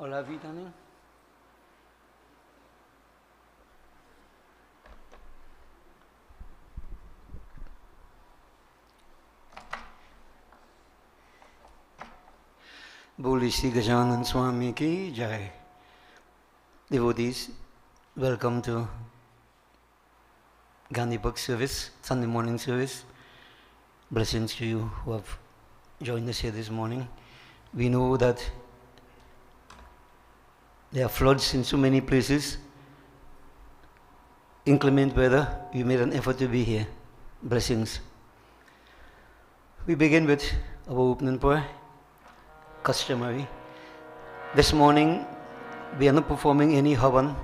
Hola, Vitani. Boli Sri Gajanan Swami ki Jai. Devotees, welcome to Gandhi Book Service, Sunday morning service. Blessings to you who have joined us here this morning. We know that there are floods in so many places. Inclement weather, you made an effort to be here. Blessings. We begin with our opening prayer, customary. This morning, we are not performing any havan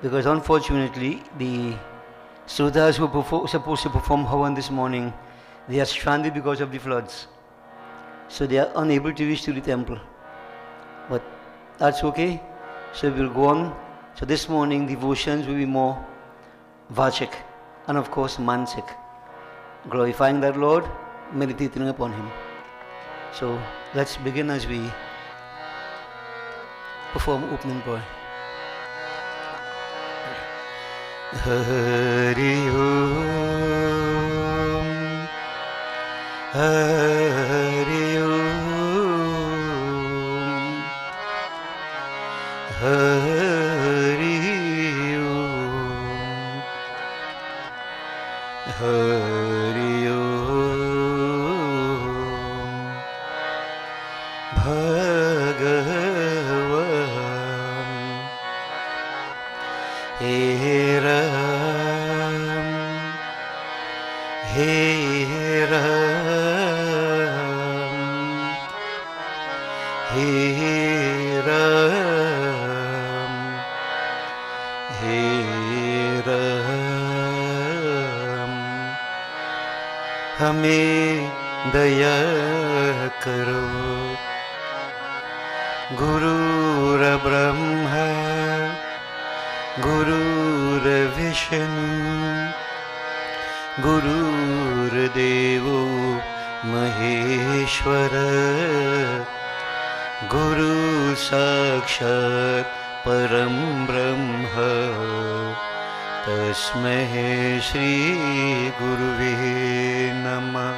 because unfortunately, the Sudhas who were supposed to perform havan this morning, they are stranded because of the floods. So they are unable to reach to the temple. But that's okay. So we'll go on. So this morning, devotions will be more vachik and of course mansik, glorifying that Lord, meditating upon Him. So let's begin as we perform opening prayer. Hari Om, Hari Om, Hari Om, Hari Om, Bhagavan He Ram, He Ram, He Ram, He Ram. हमें दया करो गुरुर ब्रह्मा गुरुर विष्णु गुरुर्देवो महेश्वर गुरु साक्षात् परं ब्रह्म तस्मै श्री गुरुवे नमः।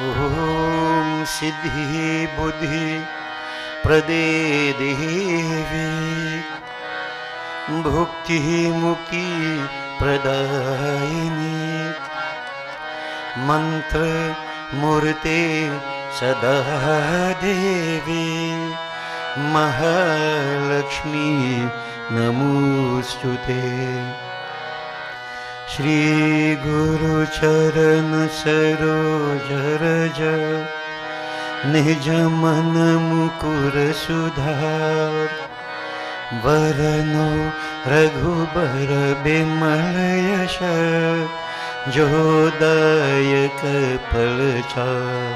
ओम सिद्धि बुद्धि प्रदे देवी भुक्ति मुक्ति प्रदायिनी मंत्र मूर्ते सदा देवी महालक्ष्मी नमोस्तुते। श्री गुरु चरण सरोज रज निज मन मुकुर सुधार वरनो रघुबर बिमल यश जोदायक फलचार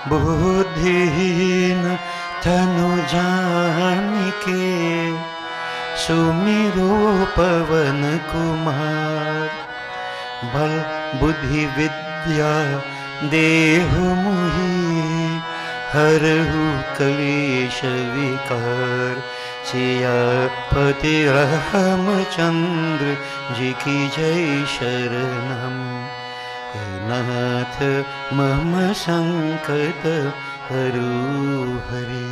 बुद्धिहीन तनु जानिके सुमिरो पवन कुमार बल बुद्धि विद्या देहु मुहि हरहु कलेश विकार सियापति रामचंद्र जी की जय शरणम। हे नाथ मम संकट हरु हरि।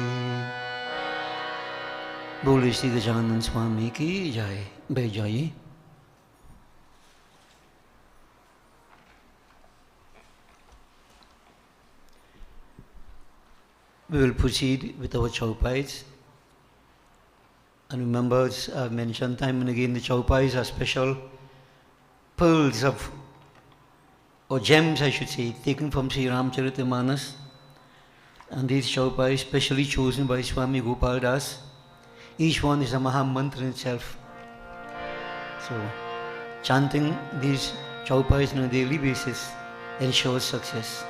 बोले श्री गजानन स्वामी की जय। बैठ जाइए। We will proceed with our chaupais. And remember, as I've mentioned time and again, the chaupais are special pearls of, or gems I should say, taken from Sri Ramcharitamanas. And these chaupais specially chosen by Swami Gopal Das. Each one is a Maha Mantra in itself. So, chanting these chaupais on a daily basis ensures success.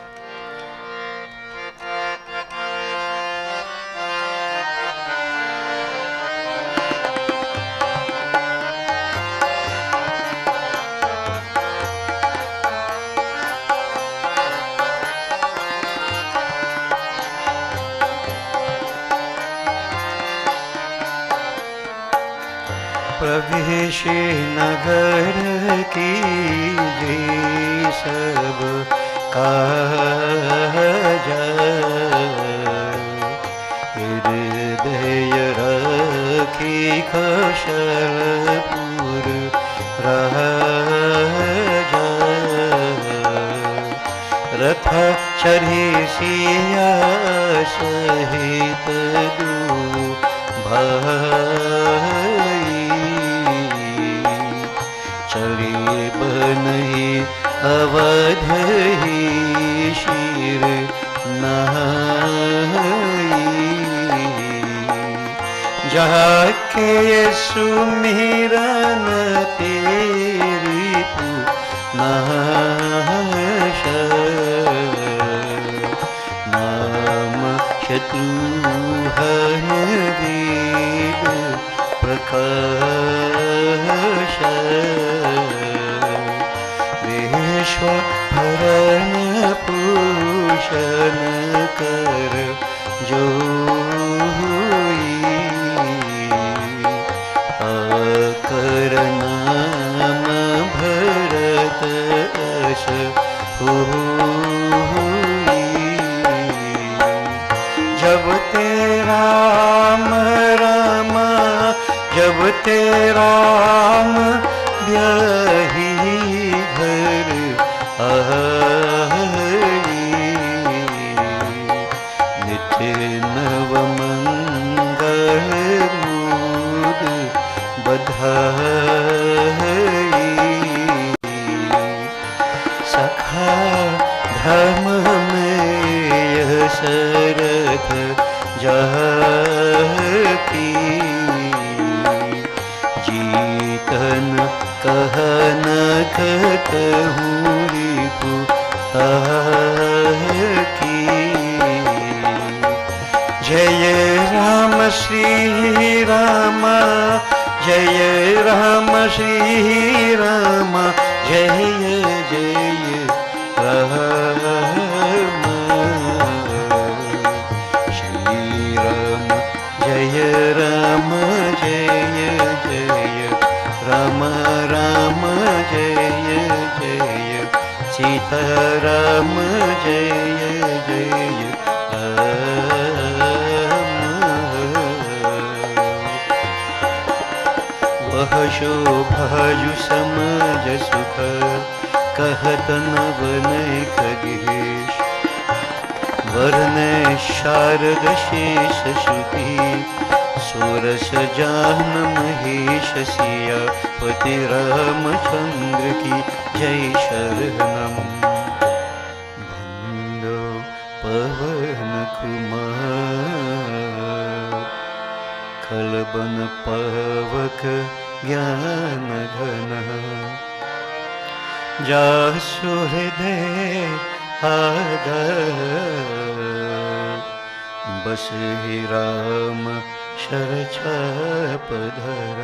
विषे नगर की जे सब काज, हृदय रखी कौशलपुर राजा, रथ चढ़ी सिया सहित दू भाई, चले बनहि अवध ही शिर नहाई, जहाँ के सुमिरन तेरी नाश, नाम शत्रुहन वेद प्रकाश, विश्व भरण पोषण कर जो आकर नाम भरत अस होई, जब तेरा राम राम, जब तेरा राम ब्याही घर आई, नित्य नव मंगल मूद बधाई, सखा धर्म में सरथ जाकी, जीतन कहन कहूँ रिपु की, जय राम श्री राम, जय राम श्री राम, जय जय राम, श्री राम जय राम, जय जय राम राम, जय जय सीता राम, जय जय राम। वह शोभाजु समज सुख, कहत नवन खगेश, वरने शारद शेष श्रुति, सोरस जान महेश सिया पति रामचंद्र की जय शरणम, बंदो पवन कुमार, खलबन पवक ज्ञान घन, जासु हृदय आदर, बस ही राम शरछाप धर।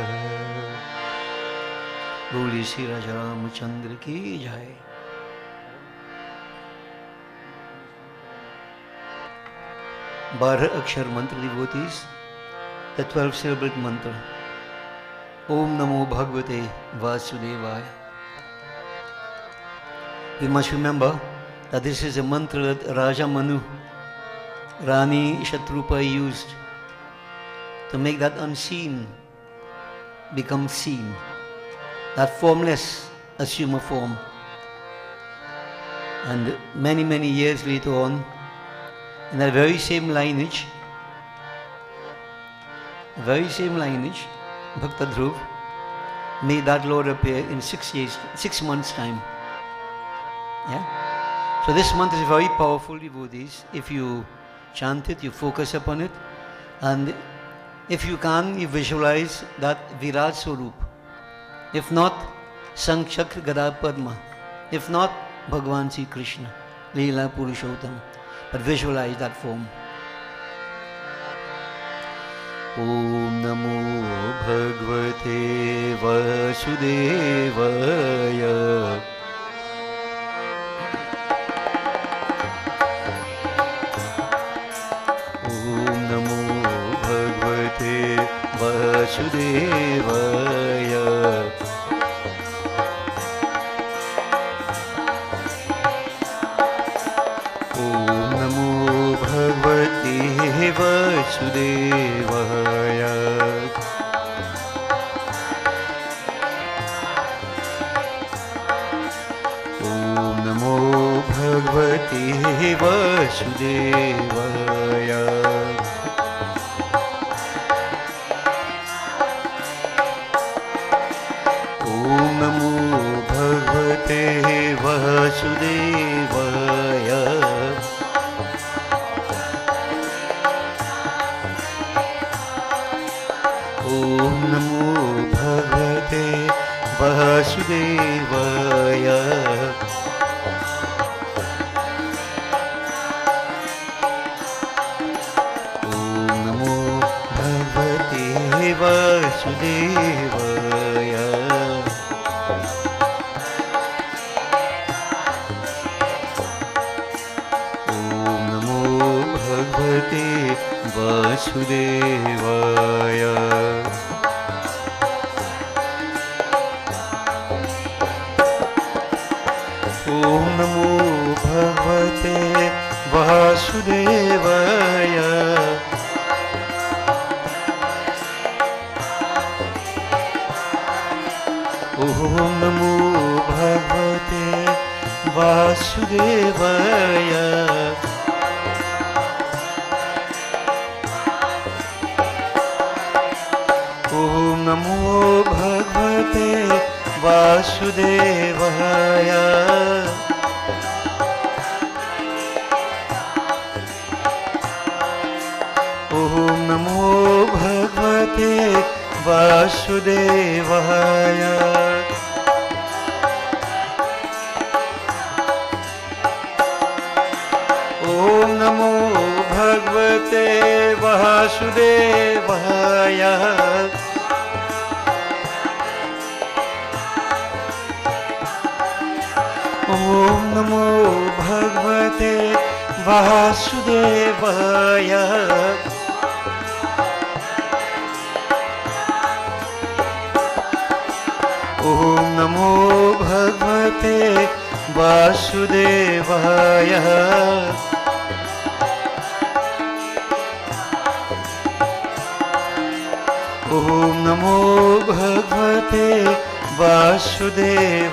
बोली श्री राजा रामचंद्र की जय। बारह अक्षर मंत्र devotees, the 12 syllable mantra. Om Namo Bhagavate Vasudevaya. We must remember that this is a mantra that Raja Manu, Rani Shatrupa used to make that unseen become seen, that formless assume a form. And many, many years later on, in that very same lineage, Bhakta Dhruv made that Lord appear in 6 months' time. Yeah? So this mantra is very powerful, devotees. If you chant it, you focus upon it, and if you can, you visualize that Virat Swarup. If not, Sankhchakra Gada Padma. If not, Bhagavan Sri Krishna, Leela Purushottam. But visualize that form. Om Namo Bhagavate Vasudevaya. Om Namo Bhagavate Vasudevaya. वासुदेवाय। ॐ नमो भगवते वासुदेवाय। ॐ नमो भगवते वासुदेवाय। ॐ नमो भगवते वासुदेवाय। ॐ नमो भगवते वासुदेवाय। ॐ नमो भगवते वासुदेवाय। ॐ नमो भगवते वासुदेवाय। ॐ नमो भगवते वासुदेवाय। ॐ नमो भगवते वासुदेवाय। ॐ नमो भगवते वासुदेवाय। ॐ नमो भगवते वासुदेवाय। ॐ नमो भगवते वासुदेवाय। ॐ नमो भगवते वासुदेवाय। ॐ नमो भगवते वासुदेवाय।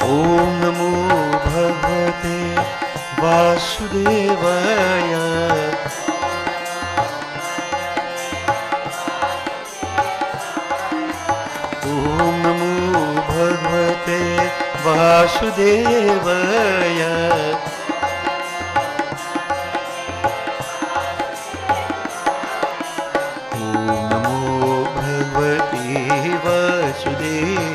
ॐ नमो भगवते वासुदेवाय। ॐ नमो भगवते वासुदेवाय। ॐ नमो भगवते वासुदेवाय।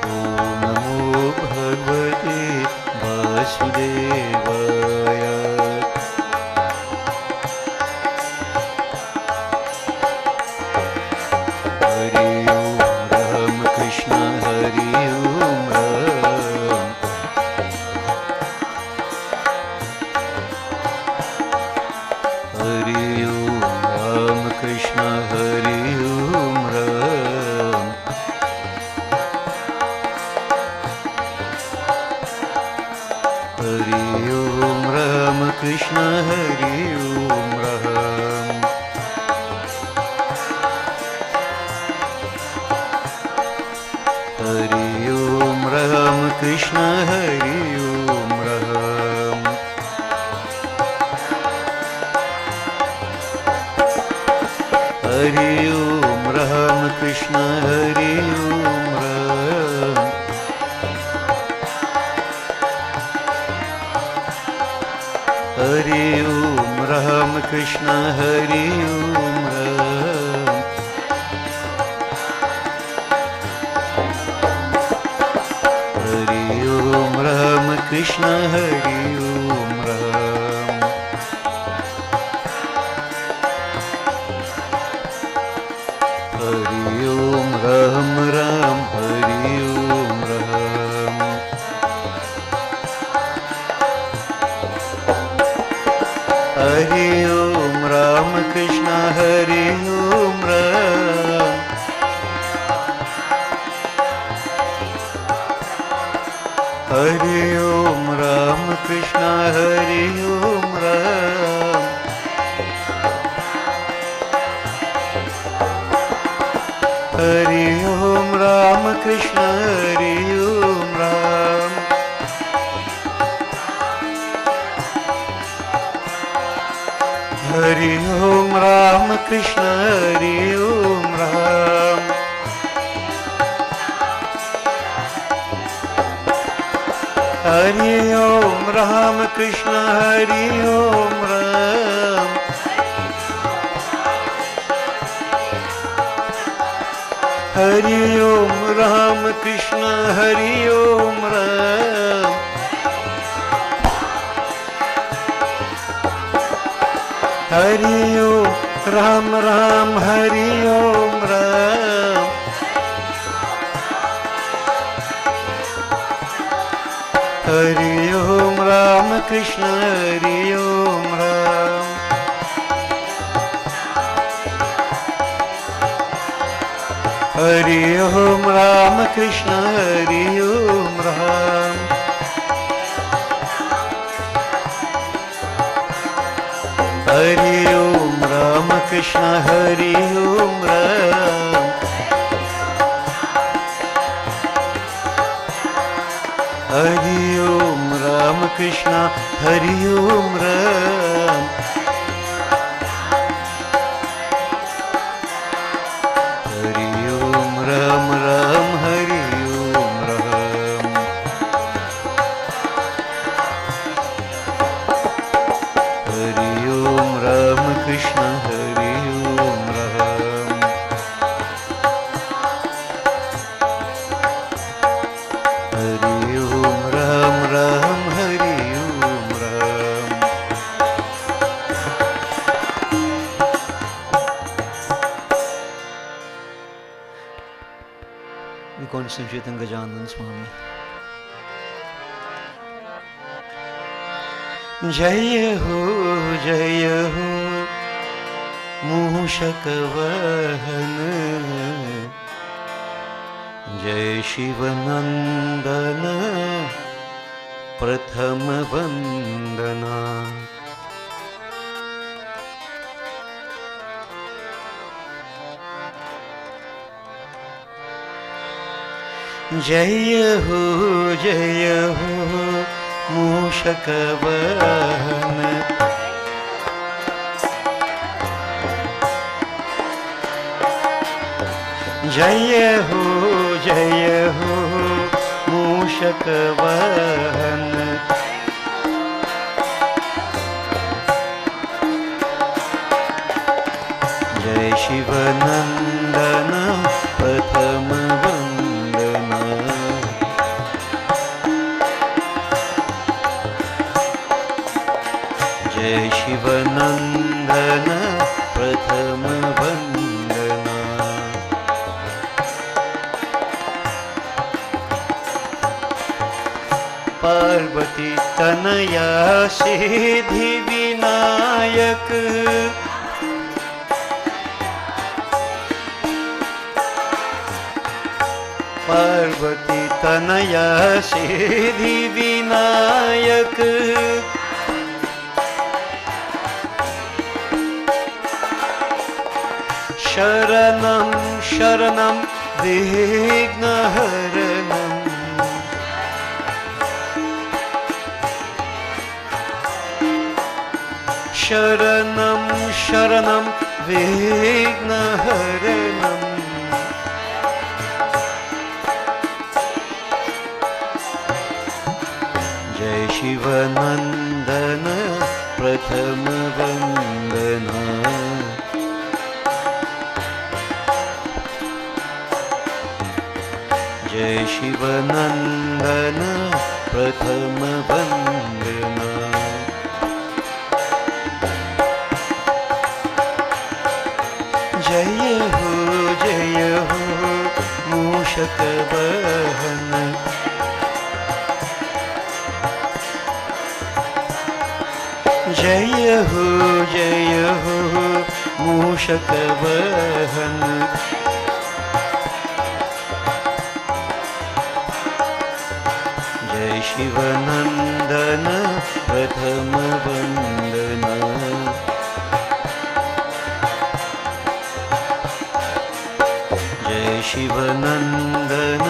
ॐ नमो भगवते वासुदेवाय। हरि ओम राम कृष्ण हरि ओम राम। हरि ओम राम कृष्ण हरि ओम राम। हरि ओम राम कृष्ण हरि ओम राम। हरि ओम राम कृष्ण हरि ओम राम। हरि ओम राम कृष्ण हरि ओम राम। हरि ओम राम कृष्ण हरि ओम राम। हरि ओम राम कृष्ण हरि ओम राम। हरि ओम राम राम हरि ओम राम। हरि ओम राम कृष्ण हरि हरि ओम राम कृष्ण हरि ओम राम। हरि ओम राम कृष्ण हरि ओम राम। हरि ओम राम कृष्ण हरि ओम राम। हरि ओम राम कृष्ण हरि ओम राम। हरि ओम राम राम हरि ओम राम। हरि ओम राम कृष्ण हरि ओम राम। हरि ओम राम कृष्ण हरि ओम राम। हरि ओम राम कृष्ण हरि ओम राम। हरि ओम राम कृष्ण हरि ओम राम। हरि ओम राम राम हरि ओम राम। हरि ओम राम कृष्ण हरि ओम राम। हरि ओम राम राम हरि ओम Ram. We concentrate on Gajanan Swami. जय हो मूषक वाहन। जय शिव नंदन प्रथम वंदना। जय हो मूषक वाहन। जय हो मूषक वाहन। जय शिव नंदन प्रथम वंदना। जय शिव नंदन प्रथम वंदना। पार्वती तनया सिद्धि विनायक। पार्वती तनया सिद्धि विनायक। शरणं शरणं विघ्नहरणं। शरणं शरणं विघ्नहरणं। जय शिवनंदन प्रथम वंदना। जय शिवनंदन प्रथम वंदना। जय हो मूषक वाहन। जय हो मूषक वाहन। जय शिवनंदन प्रथम वंदना। जय शिवनंदन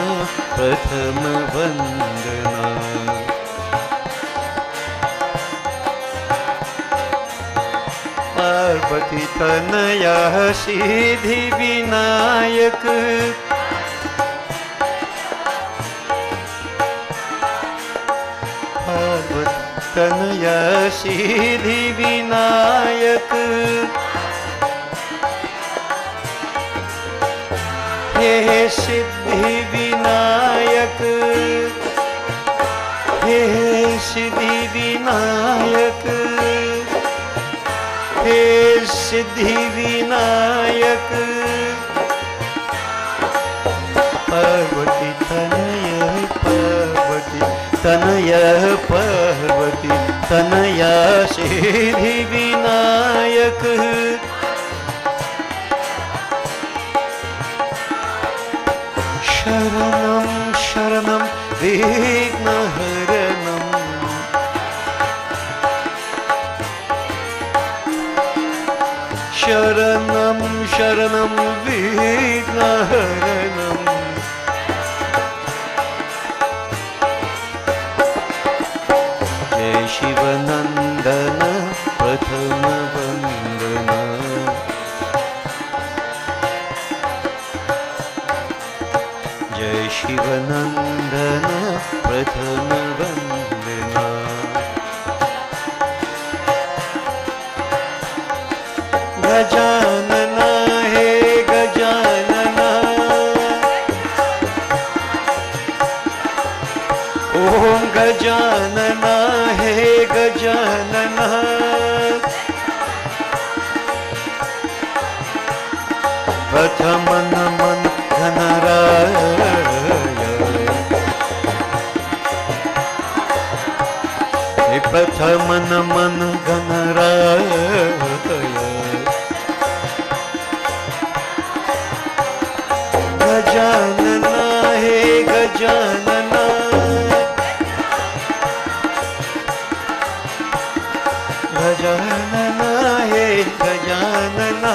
प्रथम वंदना। पार्वती तनया सिद्धि विनायक, पार्वती तनया सिद्धि विनायक, हे सिद्धि विनायक, हे सिद्धि विनायक, हे सिद्धि विनायक। पार्वती तनय पार्वती तनय पार्वती तनया सिद्धि विनायक, शरणं शरणं विघ्नहरणं, शरणं शरणं विघ्नहरणं। जय शिवनंदन प्रथम वंदना। जय शिवनंदन प्रथम वंदना। गजानना हे गजानना, ओम गजानना हे गजानना। प्रथम नमन गणराय, प्रथम नमन गणराय। गजानना हे गजानना, गजानना हे गजानना।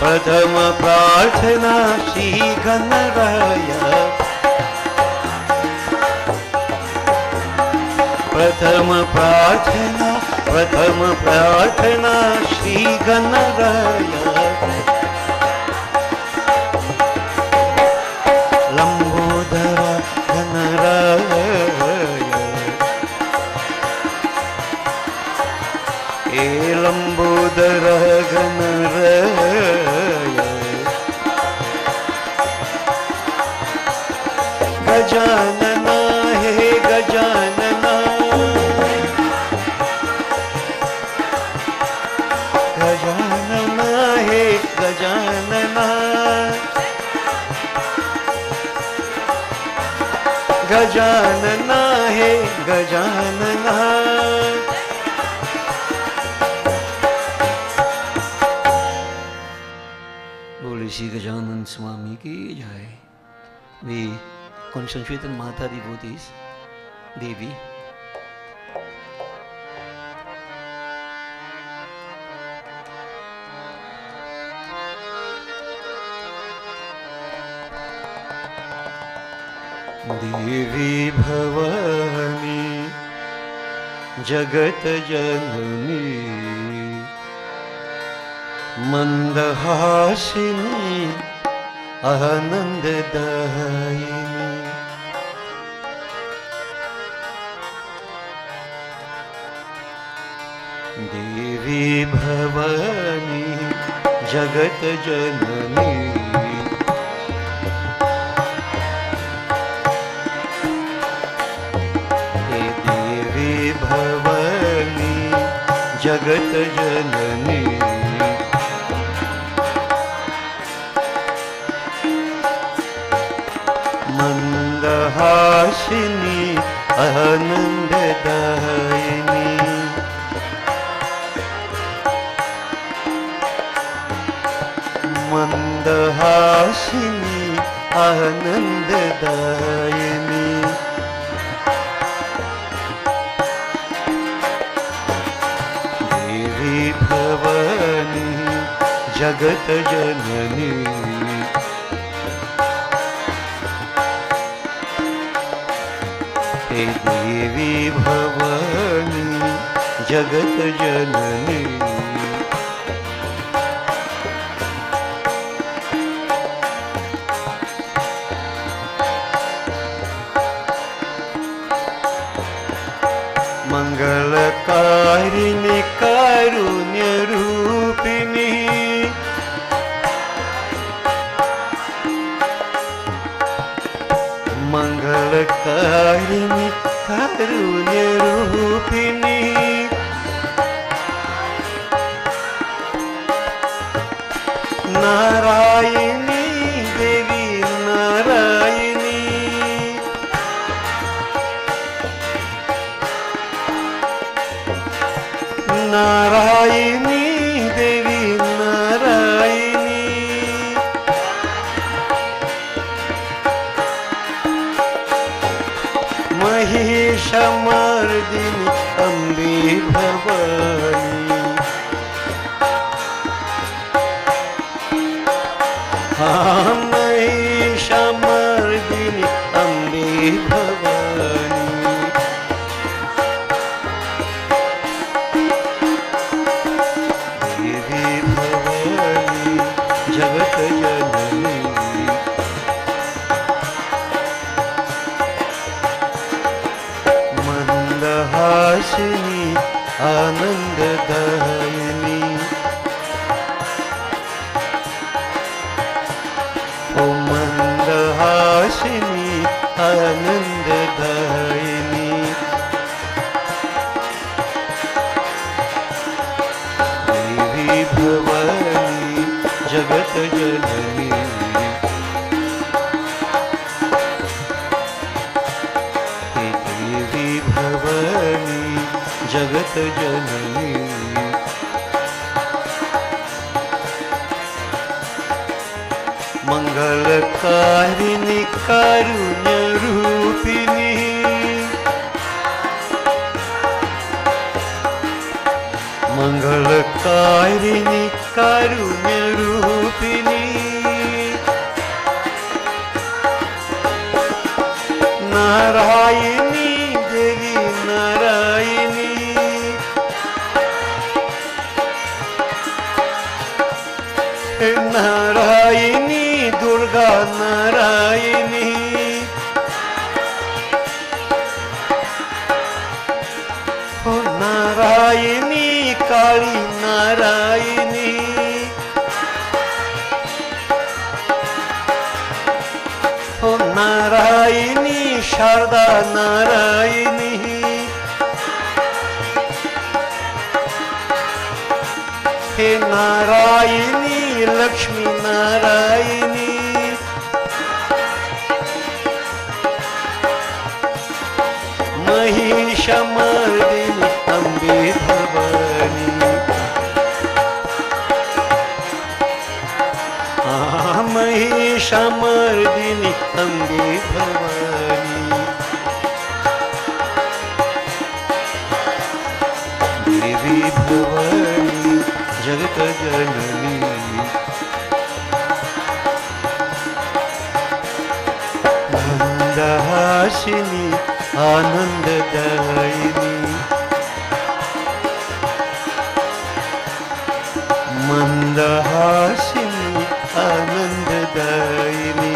प्रथम प्रार्थना श्री गणराय, प्रथम प्रार्थना श्री गणराय। लंबोदर गणराय, हे लंबोदर गणराय। गजानना हे गजानना, गजानना हे गजानना। गजानना हे गजानना। बोले श्री गजानन स्वामी की जय। We concentrate on Mata devotees, Devi. देवी भवानी जगत जननी, मंदहासिनी आनंददायिनी। देवी भवानी जगत जननी, हे देवी भवानी जगत जननी। मंदहासिनी आनंददायिनी। मंदहासिनी आनंददायिनी। देवी भवानी जगत जननी। हे देवी भवानी जगत जननी। मंगलकारिणी कारुण्य रूपिणी। मंगलकारिणी कारुण्य रूपिणी। नारायणी देवी नारायणी। नारायणी देवी नारायणी। महिषमर्दिनी अम्बे भवानी। हाँ महिषमर्दिनी अम्बे भवानी। देवी भवानी जगत जननी। मंदहासिनी आनंददायिनी। ओ मंदहासिनी आनंददायिनी। देवी भवानी जगत जननी। हे देवी भवानी जगत जननी। मंगलकारिणी कारुण्य रूपिणी। मंगलकारिणी कारुण्य रूपिणी। नारायणी देवी नारायणी। नारायणी दुर्गा नारायणी। ओ नारायणी काली नारायणी। ओ नारायणी शारदा नारायणी। हे नारायणी लक्ष्मी नारायणी। महिषमर्दिनी अम्बे भवानी। महिषमर्दिनी अम्बे भवानी। देवी भवानी जगत जननी। मंदहासिनी आनंददायिनी। मंदहासिनी आनंददायिनी।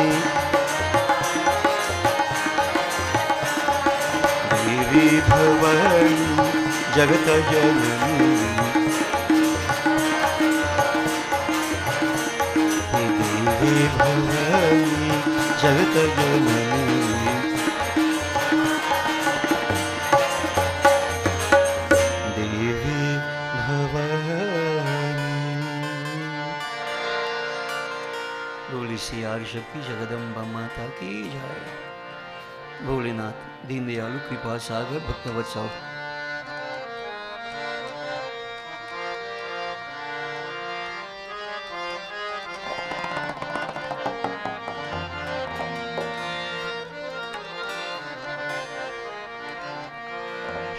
देवी भवानी जगत जननी। देवी भवानी जगत जननी। देवी भवानी। बोली सियार शक्ति जगदम्बा माता की जय। भोलेनाथ दीनदयालु कृपा सागर भक्तवत्सल।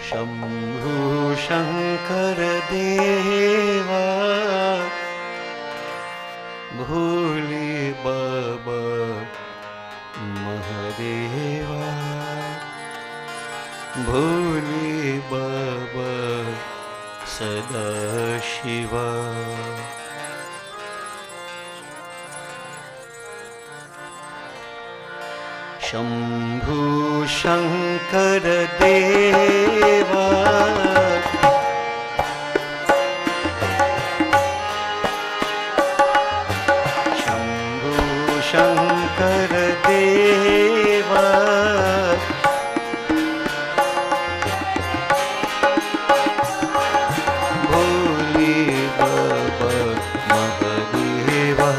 शंभु शंकर देवा भोले बाबा महादेवा, भोले बाबा सदाशिवा। शंभु शंकर देवा, शंभु शंकर देवा, भोले बाबा महादेवा,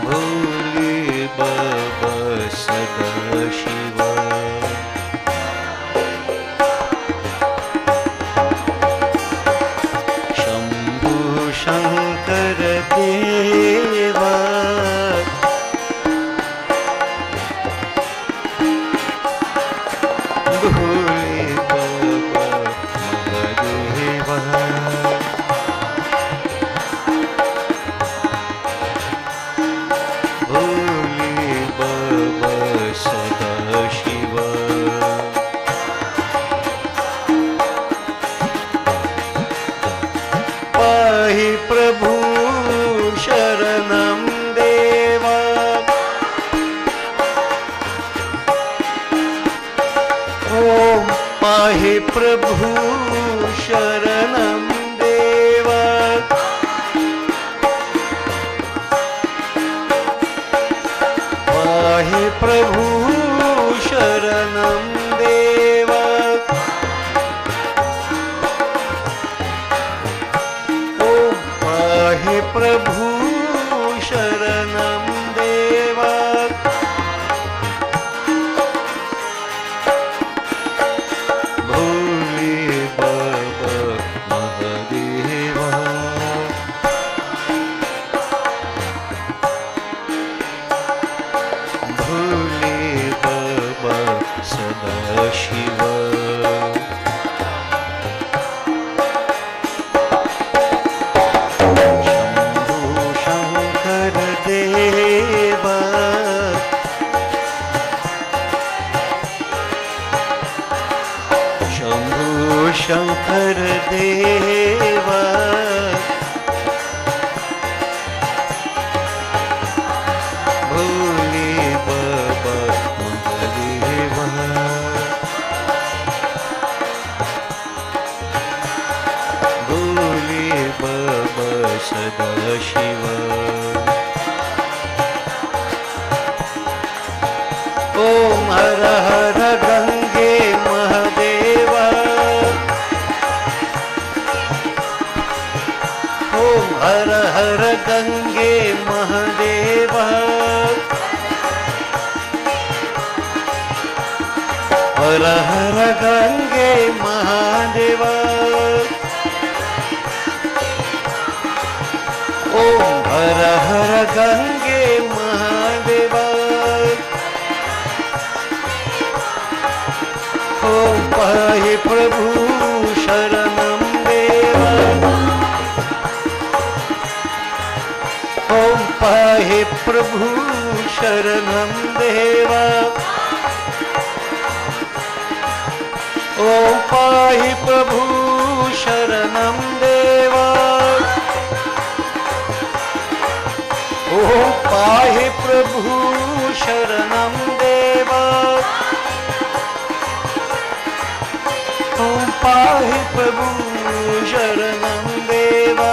भोले बाबा सदाशिवा। शंभु शंकर देवा, भोले बाबा महादेवा, भोले बाबा सदाशिवा। पाहि प्रभु शरणं देवा, ओम पाहि प्रभु शरणं देवा, पाहि प्रभु शरणं देवा, ओम पाहि प्रभु शरणं देवा, भोले बाबा महादेवा, भोले बाबा सदाशिवा। शंभु शंकर देवा, शंभु शंकर देवा, भोले बाबा महादेवा, भोले बाबा सदाशिवा। ओम हर हर गंगे महादेवा, ओम हर हर गंगे महादेवा, हर हर गंगे महादेवा, ओम हर हर गंगे महादेवा, ओम पाहि प्रभु शरणं देवा, ओम पाहि प्रभु शरणं देवा, ओम पाहि प्रभु शरणं देवा, ओम पाहि प्रभु शरणं देवा, ओम पाहि प्रभु शरणं देवा,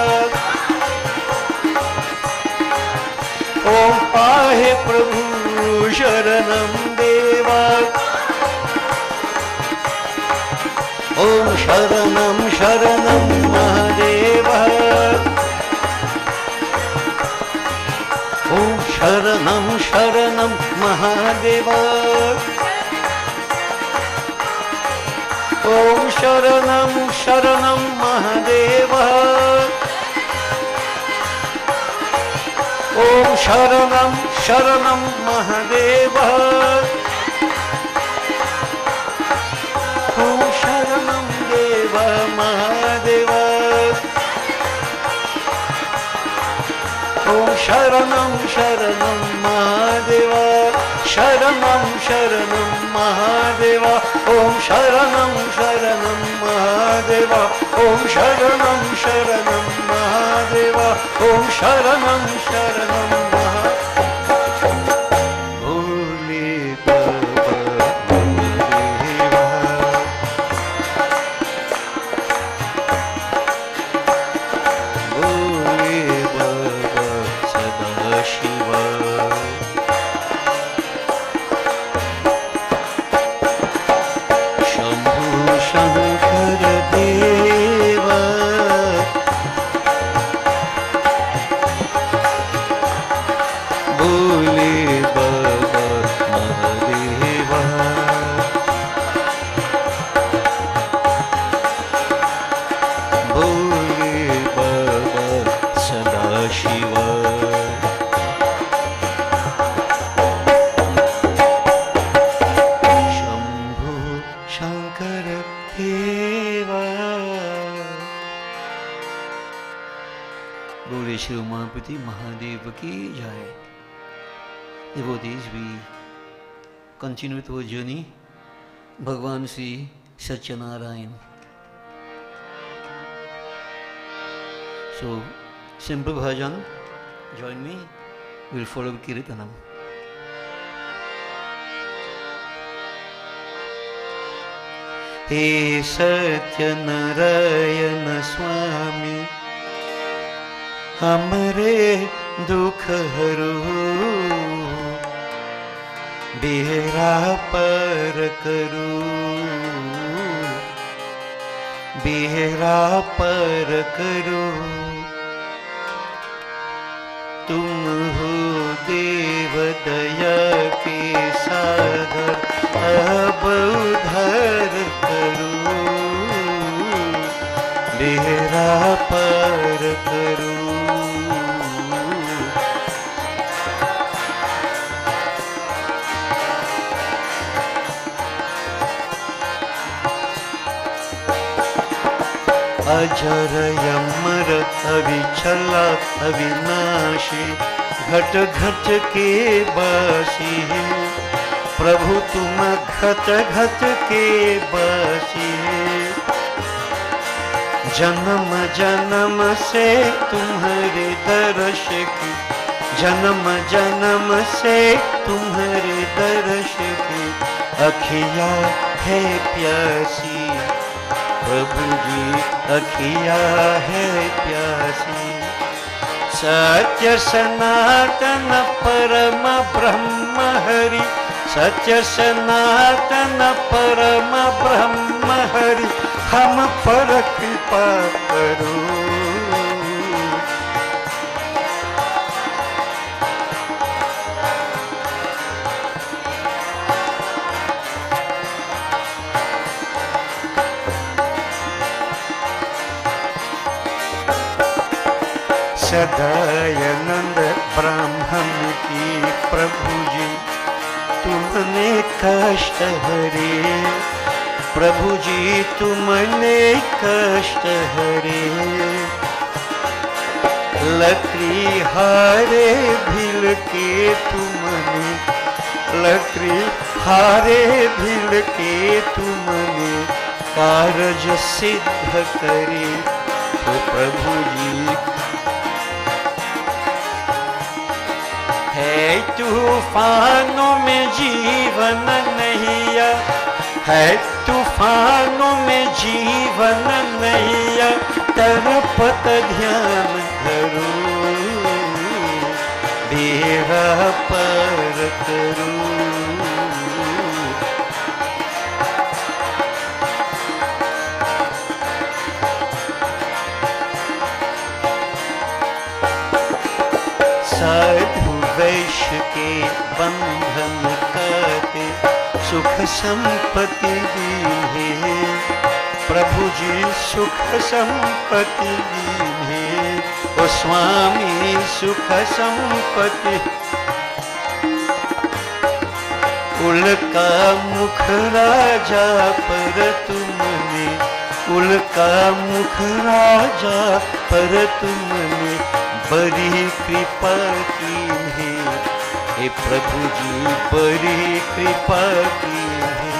ओम पाहि प्रभु शरणं देवा, ओम शरणं शरणं महादेवा, ओम शरणं शरणं महादेवा, ओम शरणं शरणं महादेवा, ओम शरणं शरणं महादेवा, ओम शरणं देव महादेवा, ओम शरणं शरणं महादेव, शरणं शरणं महादेव, ओम शरणं शरणं महादेव, ओम शरणं शरणं महादेव, ओम शरणं शरणं महादेव की जय. Devotees, we continue with our journey. Bhagwan Sri Satyanarayan. So, simple bhajan. Join me. We'll follow Kirtanam. He Satyanarayan Swami, हमरे दुख हरो, बेरा पर करो, बेरा पर करो. तुम हो देव दया के सागर, अब उधार करो, बेरा पर करो. अजर अमर अविचला अविनाशी, घट घट के बासी, प्रभु तुम घट घट के बासी. जन्म जन्म से तुम्हारे दर्श की, जन्म जन्म से तुम्हारे दर्श की, अखिया है प्यासी. प्रभु जी अखिया है प्यासी. सत्य सनातन परम ब्रह्म हरि, सत्य सनातन परम ब्रह्म हरि, हम पर कृपा करो. सदानंद ब्राह्मण की प्रभु जी, तुमने कष्ट हरे. प्रभु जी तुमने कष्ट हरे. लकड़ी हारे भील के तुमने, लकड़ी हारे भील के तुमने, कारज सिद्ध करे. तो प्रभु जी है तूफानों में जीवन नैया, है तूफानों में जीवन नैया, तरपत ध्यान धरो, बेड़ा पार करो. साधु वैश्य के बंधन काटे, सुख संपत्ति दीन्हे. प्रभु जी सुख संपत्ति दीन्हे. ओ स्वामी सुख संपत्ति. उल्का मुख राजा पर तुमने, उल्का मुख राजा पर तुमने, बड़ी कृपा की है, हे प्रभु जी बड़ी कृपा की है।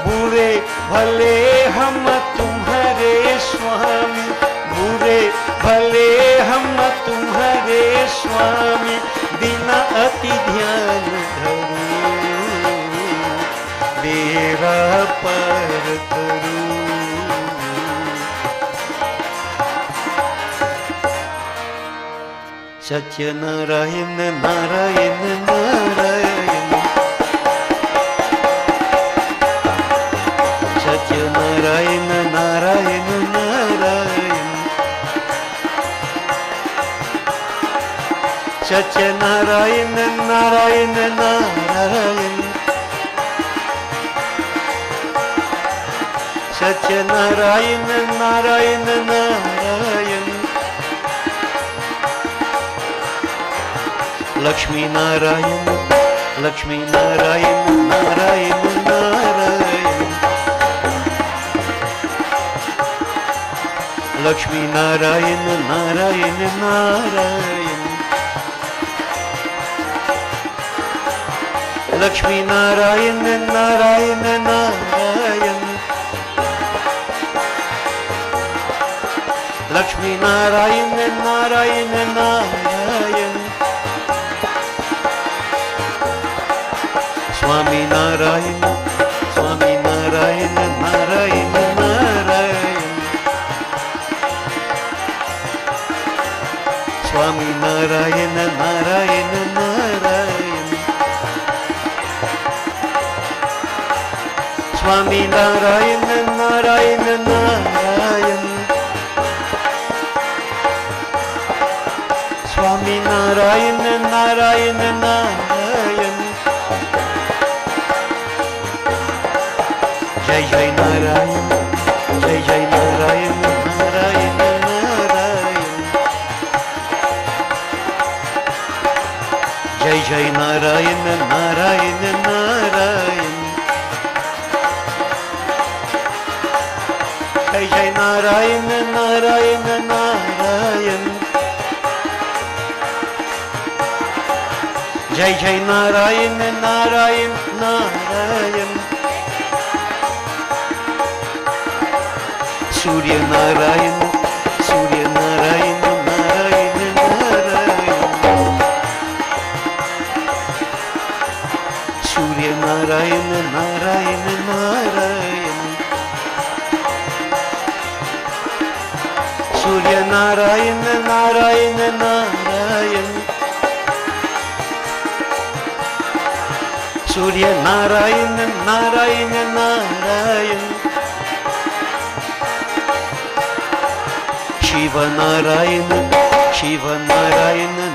बुरे भले हम तुम्हारे स्वामी, बुरे भले हम तुम्हारे स्वामी, बिना अति ध्यान धरूं, बेड़ा पार करूं। सत्य नारायण नारायण नारायण, सत्य नारायण नारायण नारायण, सत्य नारायण नारायण नारायण, सत्य नारायण नारायण नारायण, लक्ष्मी नारायण लक्ष्मी नारायण नारायण नारायण, लक्ष्मी नारायण नारायण नारायण, लक्ष्मी नारायण नारायण नारायण, लक्ष्मी नारायण नारायण नारायण, स्वामी नारायण स्वामी नारायण नारायण नारायण, स्वामी नारायण नारायण नारायण, स्वामी नारायण नारायण नारायण, स्वामी नारायण नारायण नारायण, जय जय नारायण जय जय नारायण नारायण नारायण, जय जय नारायण नारायण नारायण, जय जय नारायण नारायण नारायण, जय जय नारायण नारायण नारायण, सूर्य नारायण नारायण नारायण, सूर्य नारायण नारायण नारायण, सूर्य नारायण नारायण नारायण, सूर्य नारायण नारायण नारायण, शिव नारायण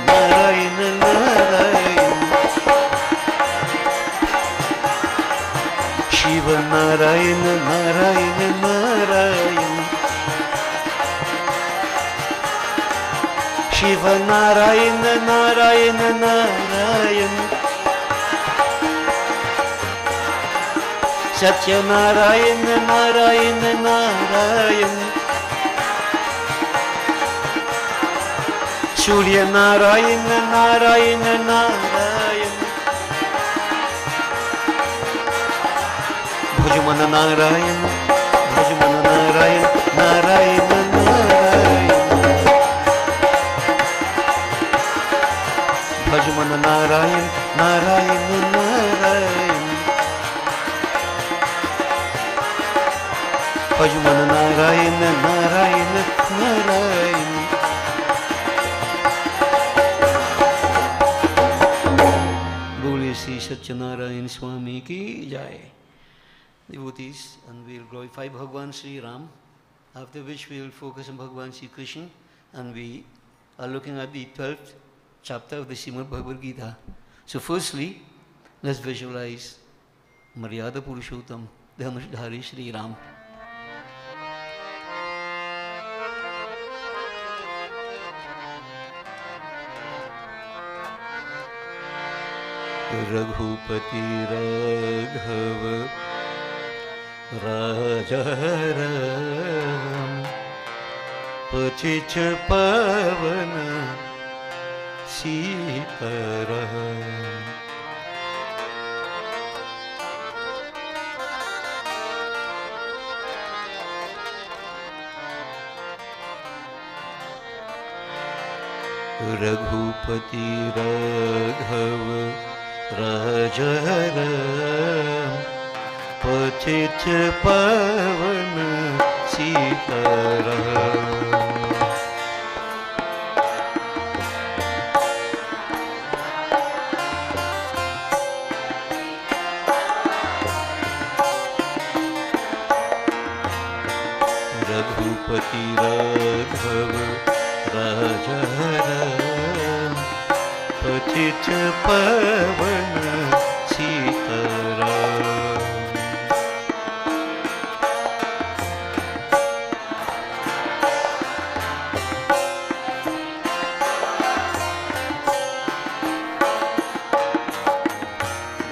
नारायण नारायण, शिव नारायण नारायण नारायण, शिव नारायण नारायण नारायण, सत्य नारायण नारायण नारायण, सूर्य नारायण नारायण नारायण, भुजमन नारायण नारायण नारायण नारायण, भजमन नारायण नारायण नारायण, भजमन नारायण नारायण नारायण, बोलिए श्री सत्यनारायण स्वामी की जय। Devotees, and we'll glorify Bhagavan Sri Ram, after which we'll focus on Bhagavan Sri Krishna, and we are looking at the 12th chapter of the Srimad Bhagavad Gita. So firstly, let's visualize Maryada Purushottam, the Dhanushadhari Sri Ram. Raghupati Raghav राजा राम, पतित पावन सीताराम। रघुपति राघव राजा राम, पतित पावन सीताराम। रघुपति राघव राजा राम, पतित पावन सीताराम।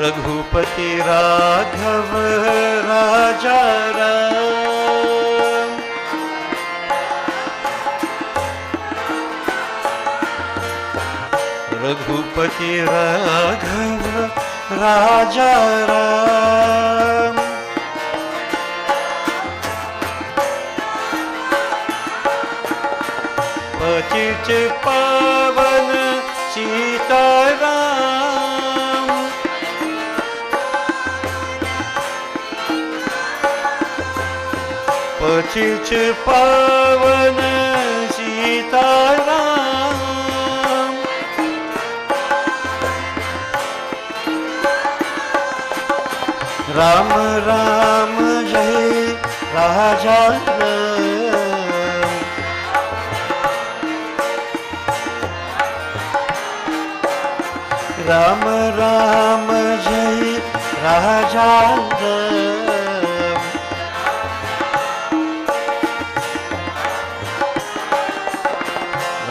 रघुपति राघव राजा राम, रघुपति राघव राजा राम, पतित पावन सीताराम। पतित पावन सीताराम। राम राम जय राजा राम, राम राम जय राजा राम।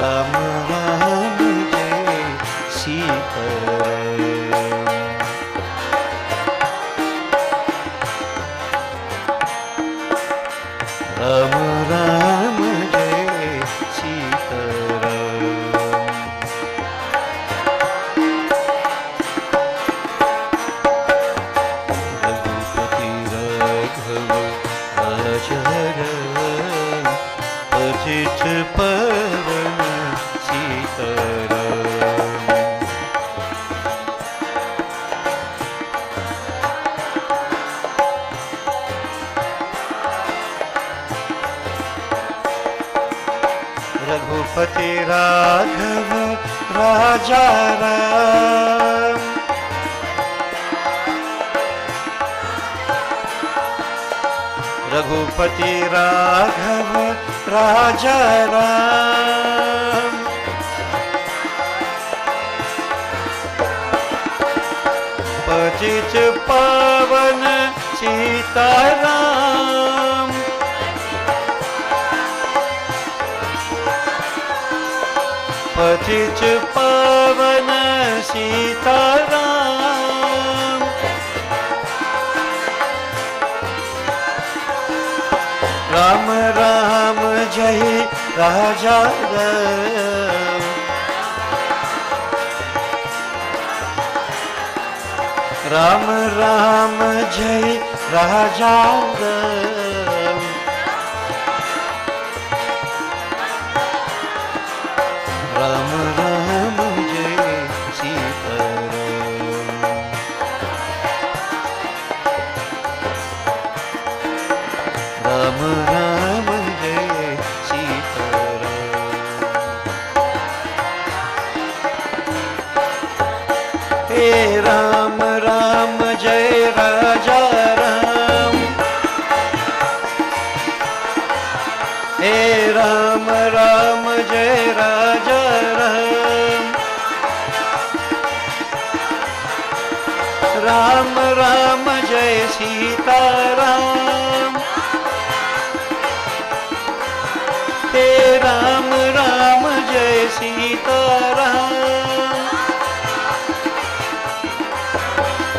राम राम जय सीताराम। राम राम जय सीताराम। रघुपति राघव राजा राम, पतित पावन सीताराम। रघुपति राघव राजा राम, रघुपति राघव राजा राम, पतित पावन सीताराम। पतित पावन सीताराम। राम राम जय राजा राम, राम राम जय राजा राम। राम राम जय सीताराम। राम राम जय सीताराम। हे राम राम जय राजा राम, हे राम राम जय राजा राम। राम राम जय सीताराम। हे राम राम जय सीताराम।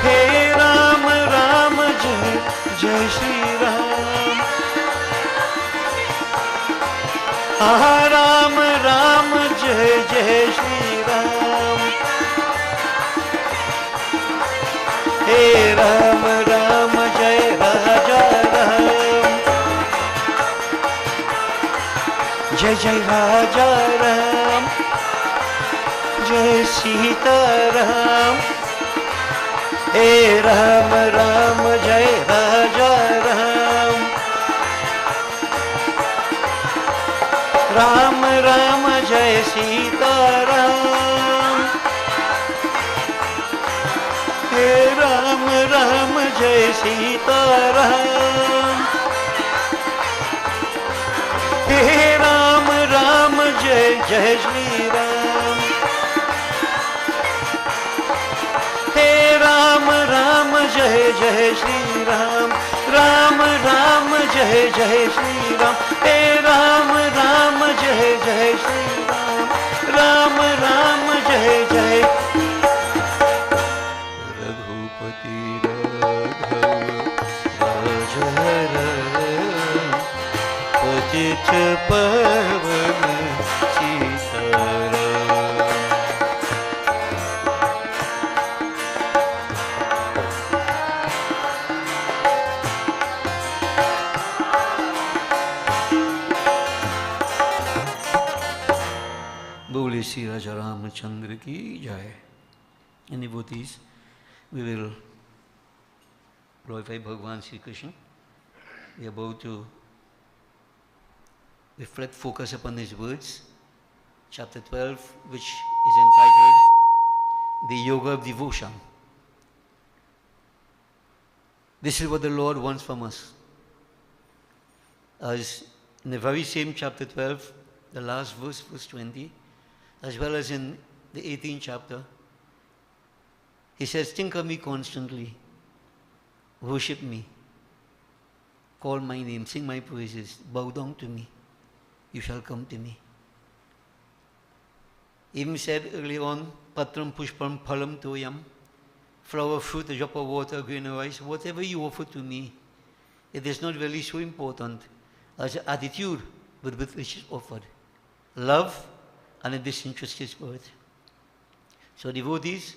हे राम राम जय जय श्री राम। राम राम जय जय श्री राम। हे राम राम जय राजा राम, जय जय राजा राम, जय सीता राम, हे राम राम जय राजा राम, राम राम जय सीता राम, हे राम राम जय सीता राम, हे राम राम जय जय श्री राम, हे राम राम जय जय श्री राम, राम राम जय जय श्री राम, हे राम राम जय जय श्री राम, राम राम जय जय। रघुपति राघव राम, पतित पावन सीताराम। बोले श्री राजा रामचंद्र की जय। In devotees, we will glorify Bhagavan Sri Krishna. We are about to reflect, focus upon his words, chapter 12, which is entitled The Yoga of Devotion. This is what the Lord wants from us. As in the very same chapter 12, the last verse, verse 20, as well as in the 18th chapter, he says, think of me constantly, worship me, call my name, sing my praises, bow down to me, you shall come to me. Even said earlier on, patram pushpam phalam toyam, flower, fruit, a drop of water, grain of rice, whatever you offer to me, it is not really so important as the attitude with which it is offered. Love and a disinterested spirit. So devotees,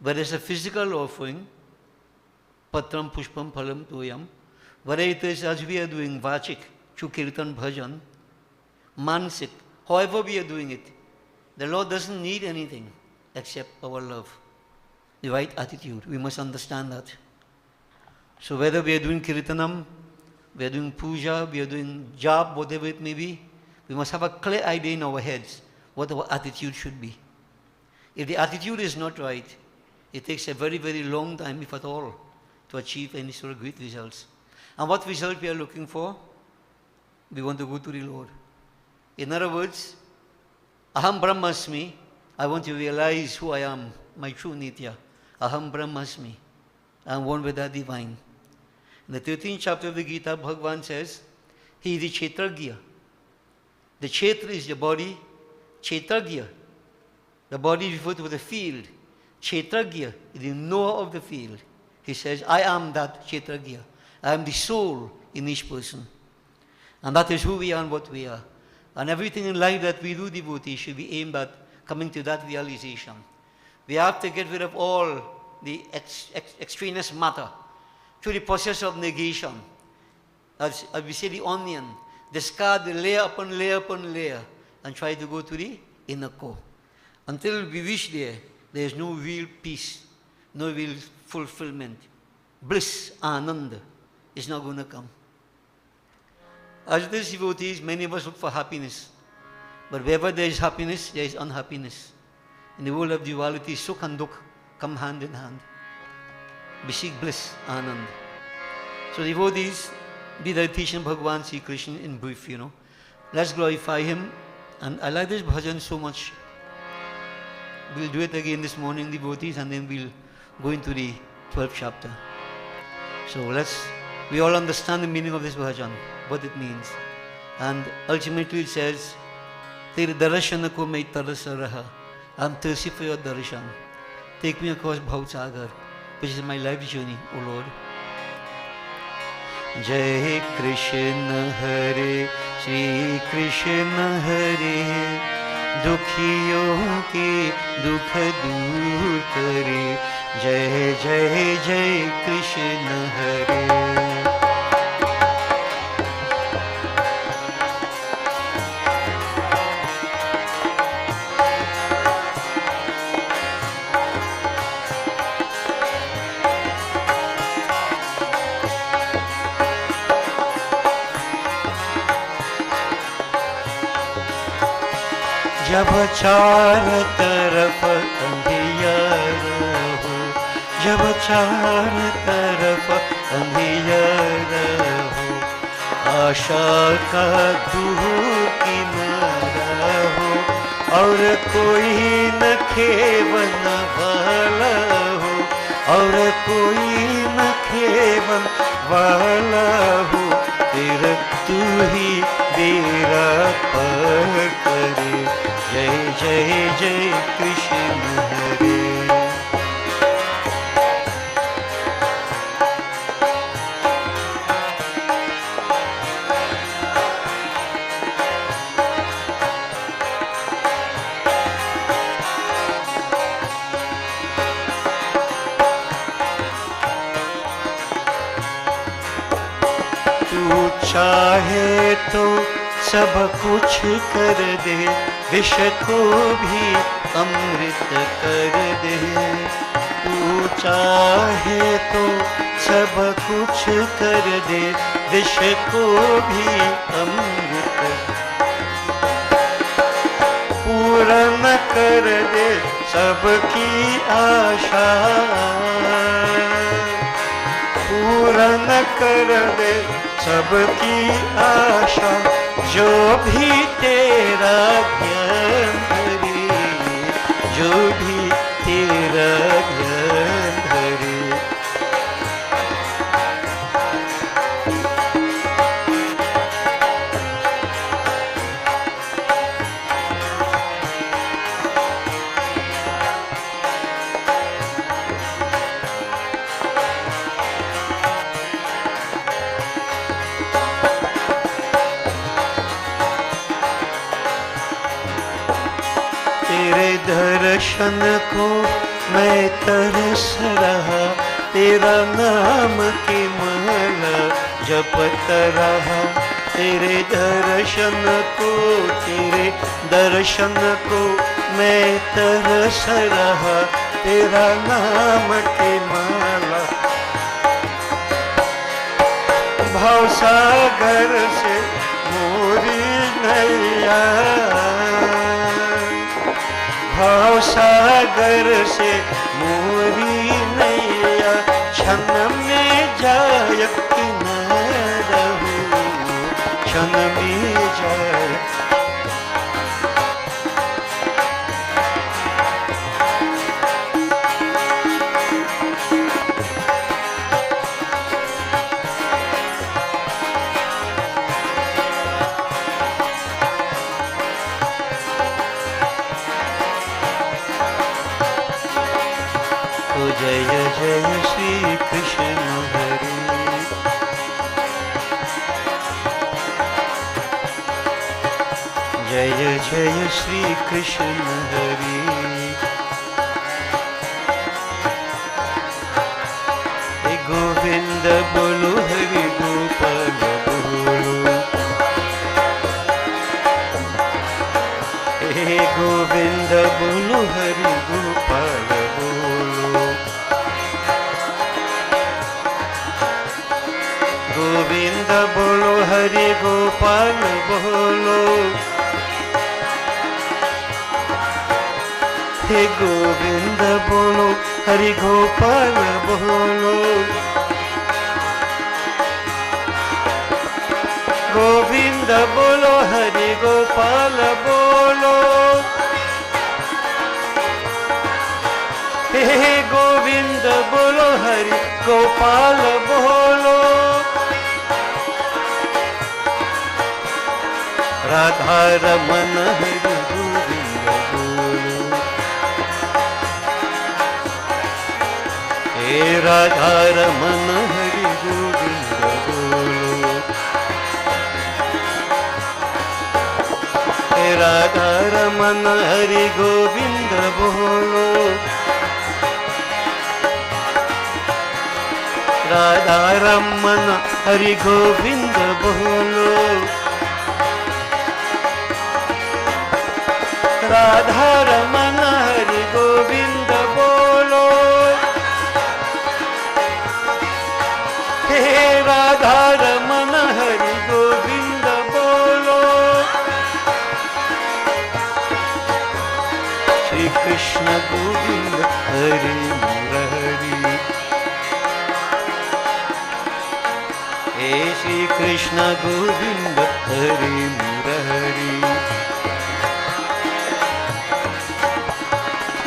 whether it's a physical offering, patram pushpam phalam toyam, whether it is as we are doing vachik, through kirtan bhajan, mansik, however we are doing it, the Lord doesn't need anything except our love, the right attitude. We must understand that. So whether we are doing kirtanam, we are doing puja, we are doing jap, whatever it may be, we must have a clear idea in our heads what our attitude should be. If the attitude is not right, it takes a very, very long time, if at all, to achieve any sort of great results. And what result we are looking for? We want to go to the Lord. In other words, Aham Brahmasmi, I want to realize who I am, my true Nitya. Aham Brahmasmi, I am one with the divine. In the 13th chapter of the Gita, Bhagavan says, he is the Kshetragya. The Kshetra is the body, Kshetragya. The body is referred to as the field. Kshetragya is the knower of the field. He says, I am that Kshetragya. I am the soul in each person. And that is who we are and what we are. And everything in life that we do, devotees, should be aimed at coming to that realization. We have to get rid of all the extraneous matter through the process of negation. As we say, the onion, discard the layer upon layer upon layer and try to go to the inner core. Until we reach there, there is no real peace, no real fulfillment. Bliss, ananda, is not going to come. As these devotees, many of us look for happiness. But wherever there is happiness, there is unhappiness. In the world of duality, sukh and dukh come hand in hand. We seek bliss, anand. So devotees, be the teaching Bhagavan Sri Krishna in brief, Let's glorify him. And I like this bhajan so much. We'll do it again this morning, devotees, and then we'll go into the 12th chapter. So we all understand the meaning of this bhajan, what it means. And ultimately it says, Tere darashana ko mai tarasa raha. I'm thirsty for your darshan. Take me across Bhav Sagar, which is my life journey, O Lord. Jai Krishna Hare, Shri Krishna Hare, दुखियों के दुख दूर करे। जय जय जय कृष्ण हरे। जब चार तरफ अंधियार हो, जब चार तरफ अंधियार हो, आशा का धूप किनारा हो, और कोई न खेवन वाला हो, और कोई न खेवन वाला हो, तेरा तू ही बेड़ा पार करे। जय जय जय कृष्ण हरे। तू चाहे तो सब कुछ कर दे, विष को भी अमृत कर दे। तू चाहे तो सब कुछ कर दे, विष को भी अमृत पूर्ण कर दे सबकी आशा, पूर्ण कर दे सबकी आशा। जो भी तेरा ज्ञान धरे, जो भी तेरा ज्ञान धरे। तेरे दर्शन को मैं तरस रहा, तेरा नाम की माला जपत रहा। तेरे दर्शन को, तेरे दर्शन को मैं तरस रहा, तेरा नाम की माला। भवसागर से मोरी नैया, भवसागर से मोरी नैया, क्षण में जाय किनारा हो, क्षण में जाय। जय जय श्री कृष्ण हरे। जय जय श्री कृष्ण हरे। हे गोविंद बोलो, हरि गोपाल बोलो। हे गोविंद बोलो, हरि गोपाल बोलो। गोविंद बोलो, हरि गोपाल बोलो। हे गोविंद बोलो, हरि गोपाल बोलो। गोविंद बोलो, हरि गोपाल बोलो। हे गोविंद बोलो, हरि गोपाल बोलो। राधा रमन हरि गोविंद बोलो। हे राधा रमन हरि गोविंद बोलो। हे राधा रमन हरि गोविंद बोलो, राधा रमन हरि गोविंद बोलो, राधा रमन हरि गोविंद बोलो, हे राधा रमन हरि गोविंद बोलो, श्री कृष्ण गोविंद हरि मुरारी, हे श्री कृष्ण गोविंद हरि मुरारी,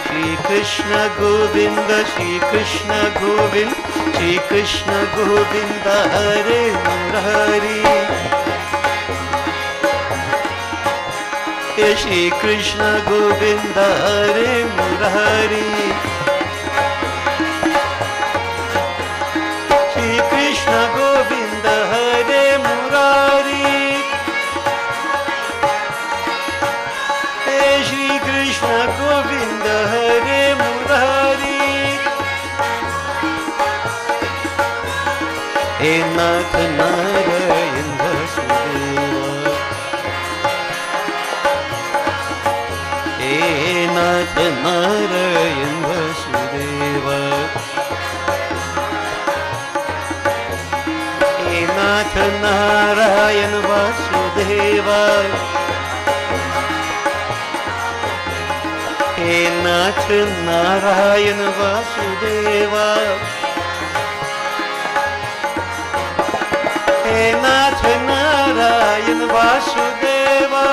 श्री कृष्ण गोविंद श्री कृष्ण गोविंद श्री कृष्ण गोविंद हरे मुरारी, हे श्री कृष्ण गोविंद हरे मुरारी, श्री कृष्ण गोविंद हरे मुरारी, हे श्री कृष्ण गोविंद हरे मुरारी, हे नाथ नारायण वासुदेवा, हे नाथ नारायण वासुदेवा, हे नाथ नारायण वासुदेवा, हे नाथ नारायण वासुदेवा, हे नाथ नारायण वासुदेवा,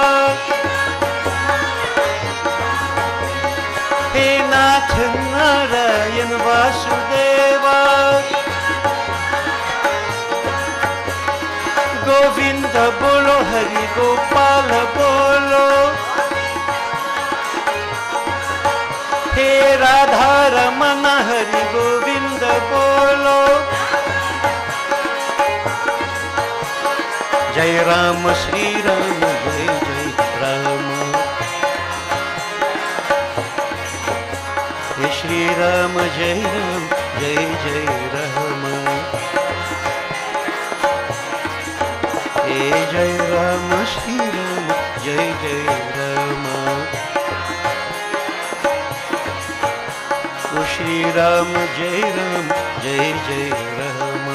हे नाथ नारायण वासुदेवा, गोविंद बोलो हरि गोपाल बोलो, हे राधा रमन हरि गोविंद बोलो, जय राम श्री राम जय जय राम, हे श्री राम जय जय राम, हे जय राम श्री राम जय जय राम, ओ श्री राम जय जय राम।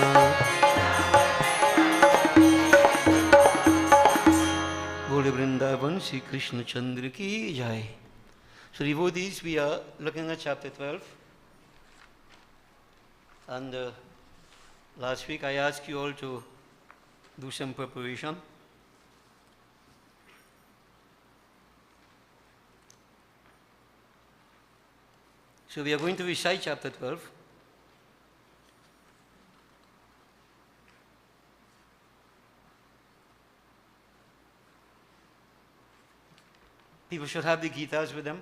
बोले वृंदावन श्री कृष्ण चंद्र की जय। So devotees, we are looking at chapter 12, and last week I asked you all to do some preparation. So we are going to recite chapter 12. People should have the Gitas with them.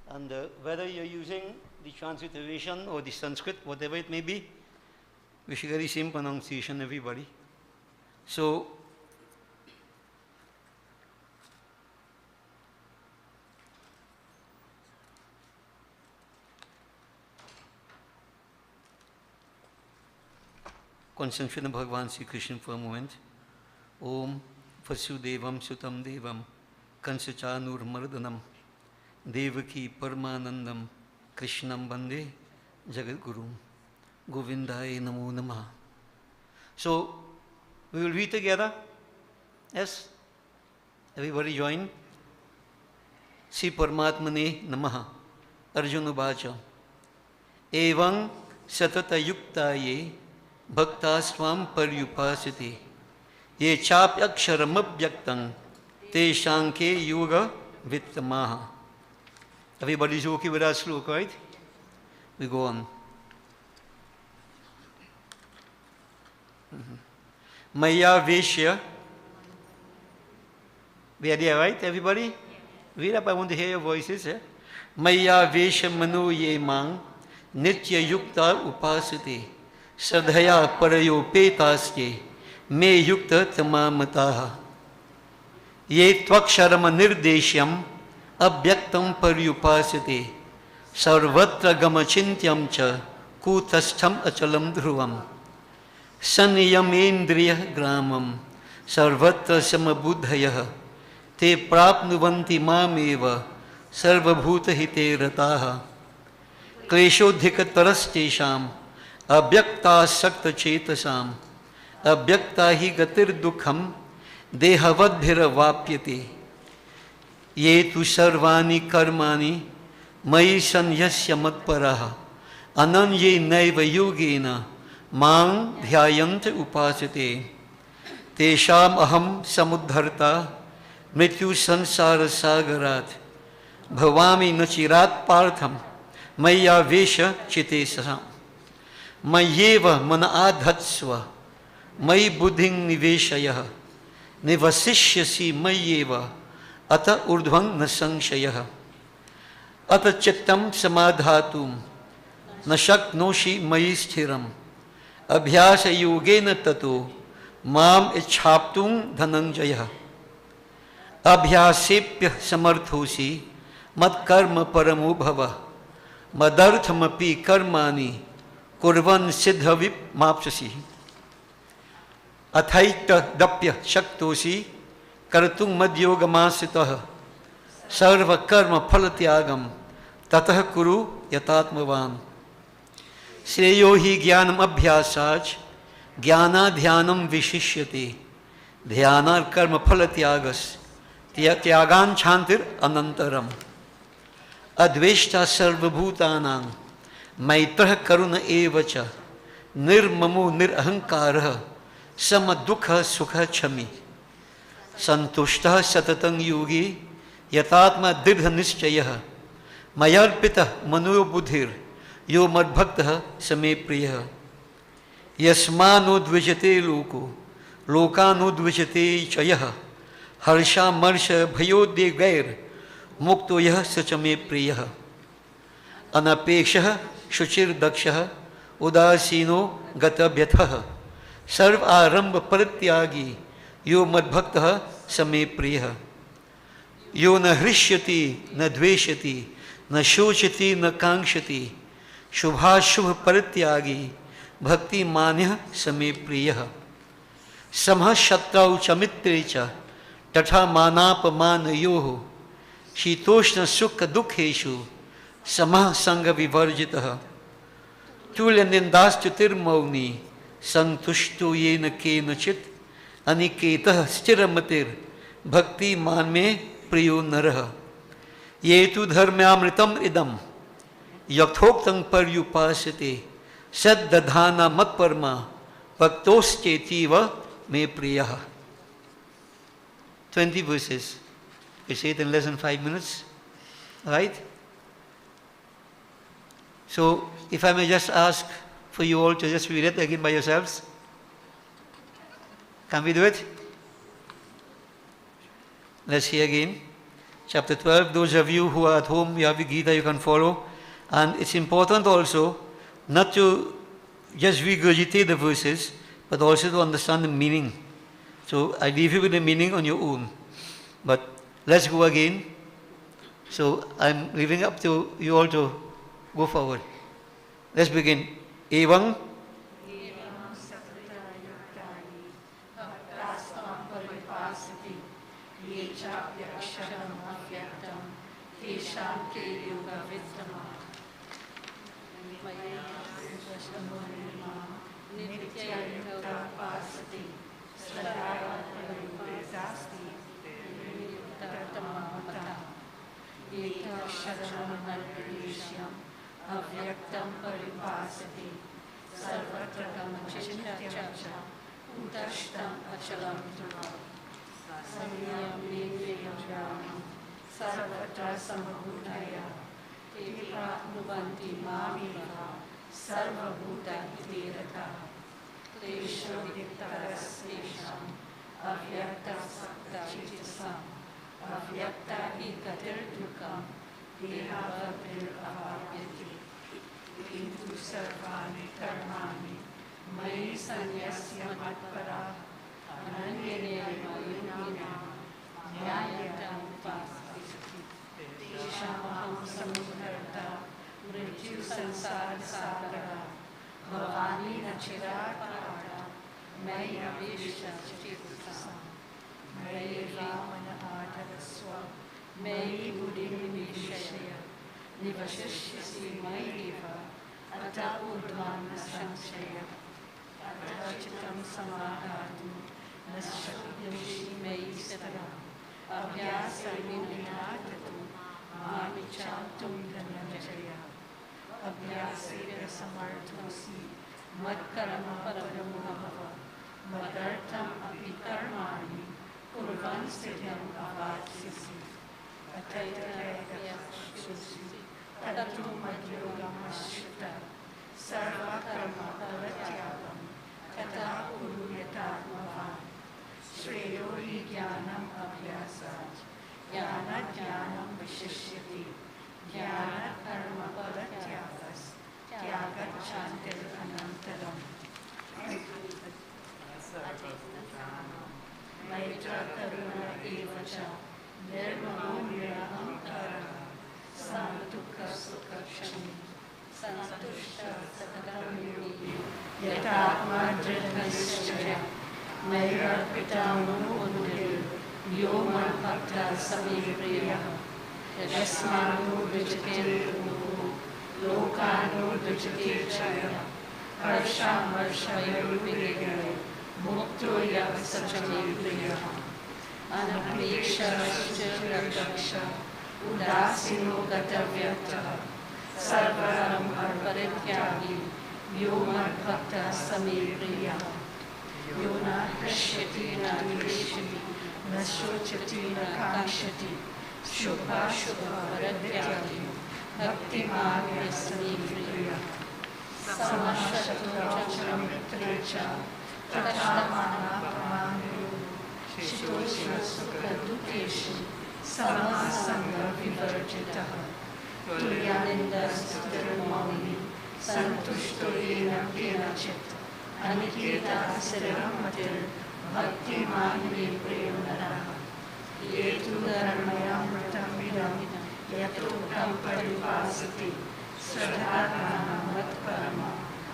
And whether you're using the transliteration or the Sanskrit, whatever it may be, we should get the same pronunciation, everybody. So, concentrate on Bhagavan Sri Krishna for a moment. Om Vasudevam Sutam Devam Kansachanur Mardanam Devaki Paramanandam Krishnam Bande Jagat Guru Govindaya Namo Namaha. So, we will read together. Yes? Everybody join. Sri Paramatmane Namaha. Arjuna Bacha. Evam Satata Yuktaye Bhaktasvam Paryupasiti. Ye chapyaksharamabhyaktam te shanke yoga vittamaha. Everybody's okay with our sloka, right? We go on. Maya Veshya. We are there, right, everybody? Read up, I want to hear your voices. Eh? Maya Veshya Manu Ye Mang Nitya Yukta Upasati Sadhaya Parayo Petasye मे युक्त तमामताः ये त्वक्षरम निर्देश्यम अव्यक्तं पर्युपासते सर्वत्र गमचिन्त्यं च कूटस्थं अचलं ध्रुवम् संयमेन्द्रियः ग्रामं सर्वत्र समबुद्धयः ते प्राप्नुवन्ति मामेव सर्वभूतहिते रताः क्लेशोऽधिकतरस्तेषाम् अव्यक्तासक्तचेतसाम् अव्यक्ता हि गतिर्दुःखं देहवद्भिरवाप्यते ये तु सर्वाणि कर्माणि मयि सन्न्यस्य मत्पराः अनन्येनैव योगेन मां ध्यायन्त उपासते तेषाम् अहं समुद्धर्ता मृत्युसंसारसागरात् भवामि न चिरात् पार्थं मय्यावेश चितेषां मय्येव मन आधत्स्व मयि बुद्धिं निवेशय निवसिष्यसि मय्येव अत ऊर्ध्वं न संशयः अत चित्तं समाधातुं न शक्नोषि मयि स्थिरम् अभ्यासयोगेन ततो माम् इच्छाप्तुं धनञ्जयः अभ्यासेप्यः समर्थोऽसि मत्कर्म परमो भव मदर्थमपि कर्माणि कुर्वन् सिद्धविमाप्स्यसि अथैतदप्यः शक्तोऽसि कर्तुं मद्योगमाश्रितः सर्वकर्मफलत्यागं ततः कुरु यतात्मवान् श्रेयो हि ज्ञानम् अभ्यासाच् ज्ञानाध्यानं विशिष्यते ध्यानात् कर्मफलत्यागस् त्यागाञ्छान्तिरनन्तरम् अद्वेष्टा सर्वभूतानां मैत्रः करुण एव च निर्ममो निरहङ्कारः समदुःखः सुखः क्षमी सन्तुष्टः सततं योगी यतात्मा दृढनिश्चयः मयार्पितः मनोबुद्धिर्यो मद्भक्तः स मे प्रियः यस्मान्नोद्विजते लोको लोकानुद्विजते च यः हर्षामर्षभयोद्वेगैर्मुक्तो यः स च मे प्रियः अनपेक्षः शुचिर्दक्षः उदासीनो गतव्यथः सर्व आरंभ परित्यागी यो मद्भक्तः स मे प्रियः यो न हृष्यति न द्वेषति न शोचति न कांक्षति शुभाशुभ परित्यागी भक्तिमान्यः स मे प्रियः समः शत्रौ च मित्रे च तथा मानापमानयोः शीतोष्ण सुख दुःखेषु समः संग विवर्जितः तुल्यनिन्दास्तुतिर्मौनी संतुष्टो येन केनचित् अनिकेतः स्थिरमतिर्भक्तिमान् मे प्रियो नरः ये तु धर्म्यामृतम् इदं यथोक्तं पर्युपासते सद्दधाना मत्परमा भक्तोश्चेतीव मे प्रियः 20 verses. We say it in less than 5 minutes. Right? So, if I may just ask for you all to just read it again by yourselves. Can we do it? Let's hear again. Chapter 12. Those of you who are at home, you have the Gita, you can follow. And it's important also not to just regurgitate the verses, but also to understand the meaning. So I leave you with the meaning on your own. But let's go again. So I'm leaving up to you all to go forward. Let's begin. Evam. अव्यक्तं परिभासते सर्वत्र गमचिन्त्यं कूटस्थम् अचलं ध्रुवम् संयमेन्द्रियं ग्रामं सर्वत्र समबुद्धयः ते प्राप्नुवन्ति मामेव सर्वभूतहिते रताः क्लेशोऽधिकतरस्तेषाम् अव्यक्तासक्तचेतसाम् अव्यक्ता हि गतिर्दुःखं देहावद्भिरवाप्यते किन्तु सर्वाणि कर्माणि मयि सन्न्यस्य मत्पराः अनन्येन योगिना न्यायमुपासते तेषामहं समुद्धर्ता मृत्युसंसारसागरा भवानी न चिरात्परा मयि आवेश्य चेतसा मयि रामन आधरस्व मयि बुद्धिं निवेशय निवशिष्यसि मय्येव अत ऊर्ध्वं न संशयः अतः चित्तं समाधातुं न शक्नोषि मयि सदा अभ्यासविनातु मामिच्छातुं धनञ्जय अभ्यासेन समर्थोऽसि मत्कर्म परमो भव मदर्थम् अपि कर्माणि कुर्वन् स्थितिम् अवाप्स्यसि अथैतयक्षुषि तत्तु मद्योगमश्रितः सर्वकर्मफलत्यागं तथा कुरु यथात्मवान् श्रेयो हि ज्ञानम् अभ्यासात् ज्ञानाज्ञानं विशिष्यते ज्ञानकर्मफलत्यागस्त्यागच्छान्तिरनन्तरम् मैत्रकरुण एव च निर्ममो निरहङ्कारः समदुःखसुखक्षमी सन्तुष्टः सततमेवि यथात्मा दृढनिश्चयः मय्यर्पितो यो मद्भक्तः समे प्रियः यस्मान्नो द्विजते लोकानो द्विजते च यः हर्षामर्षयोर्विगते मुक्तो यः स च मे प्रियः अनपेक्षश्च उदासीनो गतव्यर्थः सर्वधर्मपरित्यागी यो मद्भक्तः समे प्रियः यो न हृष्यति न द्वेष्यति न शोचति न काङ्क्षति शुभाशुभपरित्यागी भक्तिमान् यः समे प्रियः समः शत्रुौ च मित्रे च तथा मानापमानयोः शीतोष्णसुखदुःखेषु समः सङ्गविवर्जितः तुल्यनिन्दस्तुतिर्मौनी सन्तुष्टो येन केनचित् अनिकेतः स्थिरमतिर्भक्तिमान् मे प्रियो नरः ये तु धर्मयामृतमिदं यथोक्तं परिभासते श्रद्धावान् मत्परमा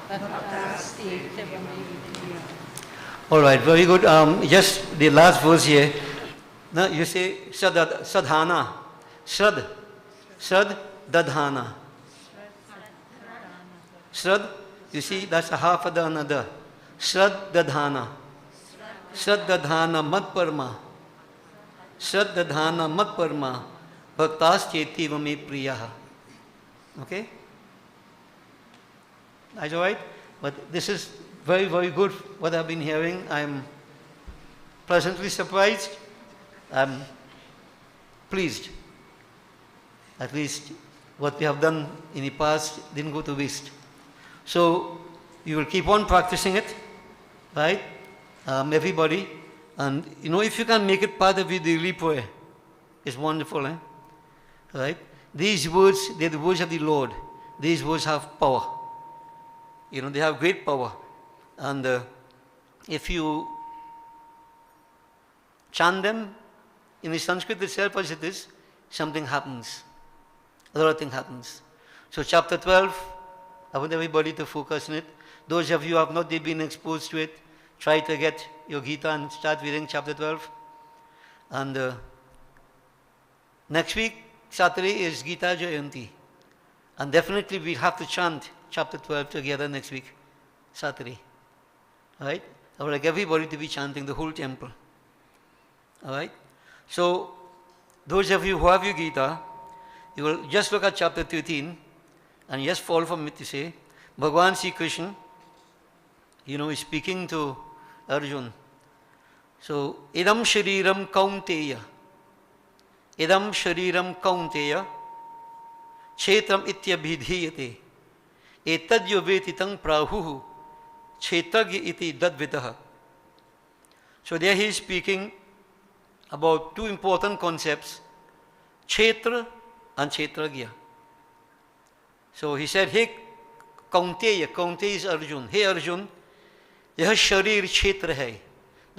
भक्तास्तेऽतीव मे प्रियः. All right, very good. Just the last verse here. Now you say sadhana, dadhana. Shrad, you see, that's a half of the another. Shrad dadhana. Shrad dadhana matparma. Shrad dadhana matparma. Bhaktascheti me priyaha. Okay? That's all right? But this is very, very good what I've been hearing. I'm pleasantly surprised. I'm pleased. At least what we have done in the past didn't go to waste. So you will keep on practicing it, right? Everybody. And you know, if you can make it part of your daily prayer, it's wonderful, eh? Right? These words, they're the words of the Lord. These words have power. You know, they have great power. And if you chant them in the Sanskrit itself as it is, something happens. A lot of things happens. So chapter 12, I want everybody to focus on it. Those of you who have not been exposed to it, try to get your Gita and start reading chapter 12. And next week, Saturday, is Gita Jayanti. And definitely we'll have to chant chapter 12 together next week, Saturday. Alright? I would like everybody to be chanting, the whole temple. Alright? So, those of you who have your Gita, you will just look at chapter 13 and just fall from it to say, Bhagavan Sri Krishna, you know, is speaking to Arjun. So, idam shariram kaunteya. Idam shariram kaunteya. Chetram ityabhidhiyate. Etadyo vetitang prahuhu. Chetagya iti dadvidaha. So there he is speaking about two important concepts, Kshetra and Kshetragya. So he said, hey Kaunteya, Kaunteya is Arjun. Hey Arjun, यह शरीर क्षेत्र है.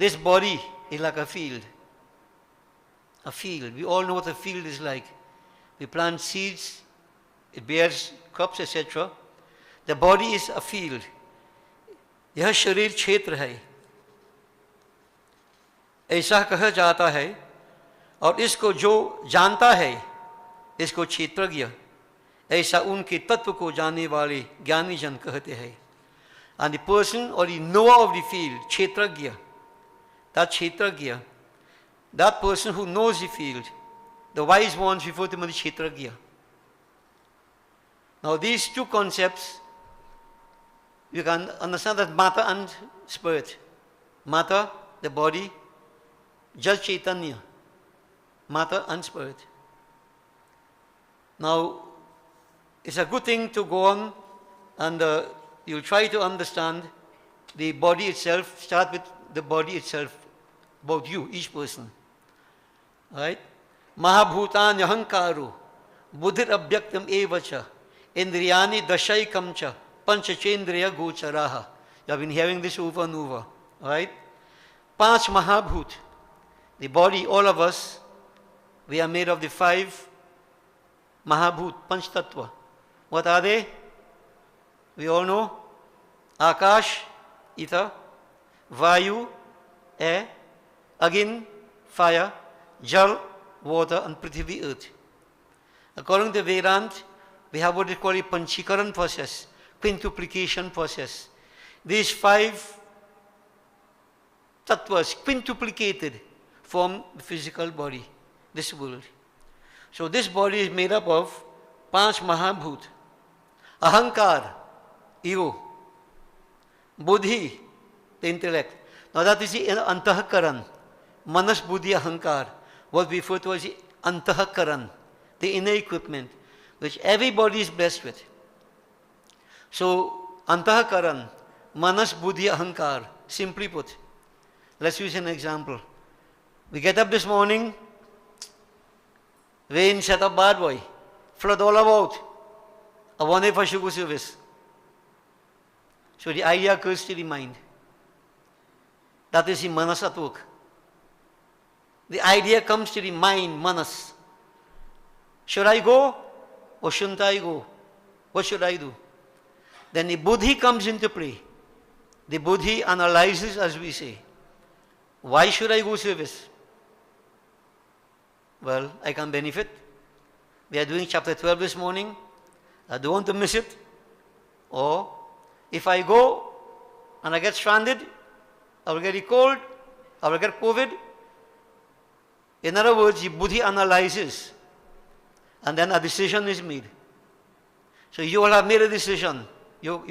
This body is like a field. A field. We all know what a field is like. We plant seeds, it bears crops, etc. The body is a field. यह शरीर क्षेत्र है, ऐसा कहा जाता है, और इसको जो जानता है इसको क्षेत्रज्ञ, ऐसा उनके तत्व को जानने वाले ज्ञानी जन कहते हैं. And the person or the knower of the field, क्षेत्रज्ञ, that क्षेत्रज्ञ, that person who knows the field, the wise ones refer to him as क्षेत्रज्ञ. Now these two concepts, you can understand that matter and spirit. Matter, the body, Jal Chaitanya, matter and spirit. Now, it's a good thing to go on and you'll try to understand the body itself. Start with the body itself, about you, each person. Right? Mahabhutani ahankaru, buddhir abhyaktam evacha, indriyani dashaikam cha, panchachendriya gocharaha. You have been hearing this over and over. Right? Panch Mahabhut. The body, all of us, we are made of the 5 Mahabhut, Panch Tattva. What are they? We all know. Akash, ether. Vayu, air. Agin, fire. Jal, water. And Prithvi, earth. According to Vedanta, we have what is called a Panchikaran process, quintuplication process. These 5 tattvas, quintuplicated, form the physical body, this world. So this body is made up of Panch Mahabhut. Ahankar, ego. Buddhi, the intellect. Now that is the Antahakaran. Manas, Buddhi, Ahankar. What we refer to as the Antahakaran, the inner equipment, which everybody is blessed with. So Antahakaran, Manas, Buddhi, Ahankar. Simply put, let's use an example. We get up this morning, rain set up bad boy, flood all about. I wonder if I should go service. So the idea occurs to the mind. That is the manas at work. The idea comes to the mind, manas. Should I go or shouldn't I go? What should I do? Then the buddhi comes into play. The buddhi analyzes, as we say. Why should I go service? Well, I can benefit. We are doing chapter 12 this morning. I don't want to miss it. Or if I go and I get stranded, I will get a cold, I will get COVID. In other words, the buddhi analyzes and then a decision is made. So you all have made a decision. You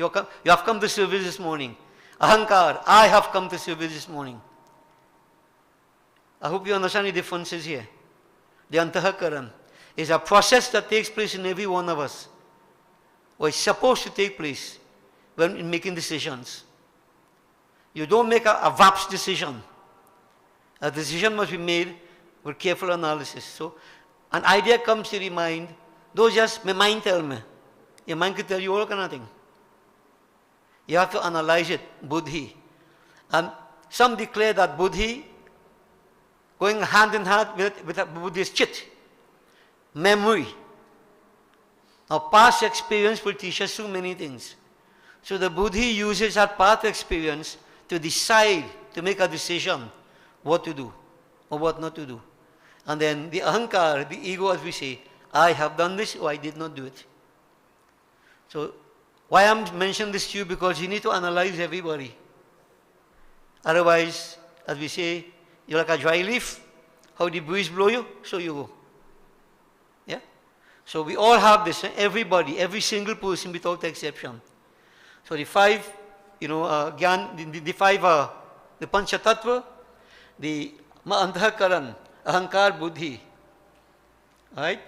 have come to service this morning. Ahankar, I have come to service this morning. I hope you understand the differences here. The Antahakaran is a process that takes place in every one of us, or is supposed to take place when in making decisions. You don't make a VAPS decision. A decision must be made with careful analysis. So, an idea comes to the mind, don't just, my mind tell me. Your mind can tell you all kind of thing. You have to analyze it, buddhi. And some declare that buddhi going hand in hand with buddhi's chit, memory. Now past experience will teach us so many things. So the buddhi uses that past experience to decide, to make a decision what to do or what not to do. And then the ahankar, the ego, as we say, I have done this or I did not do it. So why I'm mentioning this to you? Because you need to analyze everybody. Otherwise, as we say, you're like a dry leaf. How the breeze blow you, so you go. Yeah? So we all have this, everybody, every single person without exception. So the 5, Gyan, the 5, the Pancha Tattva, the Antahakaran, Ahankar, Buddhi. Right?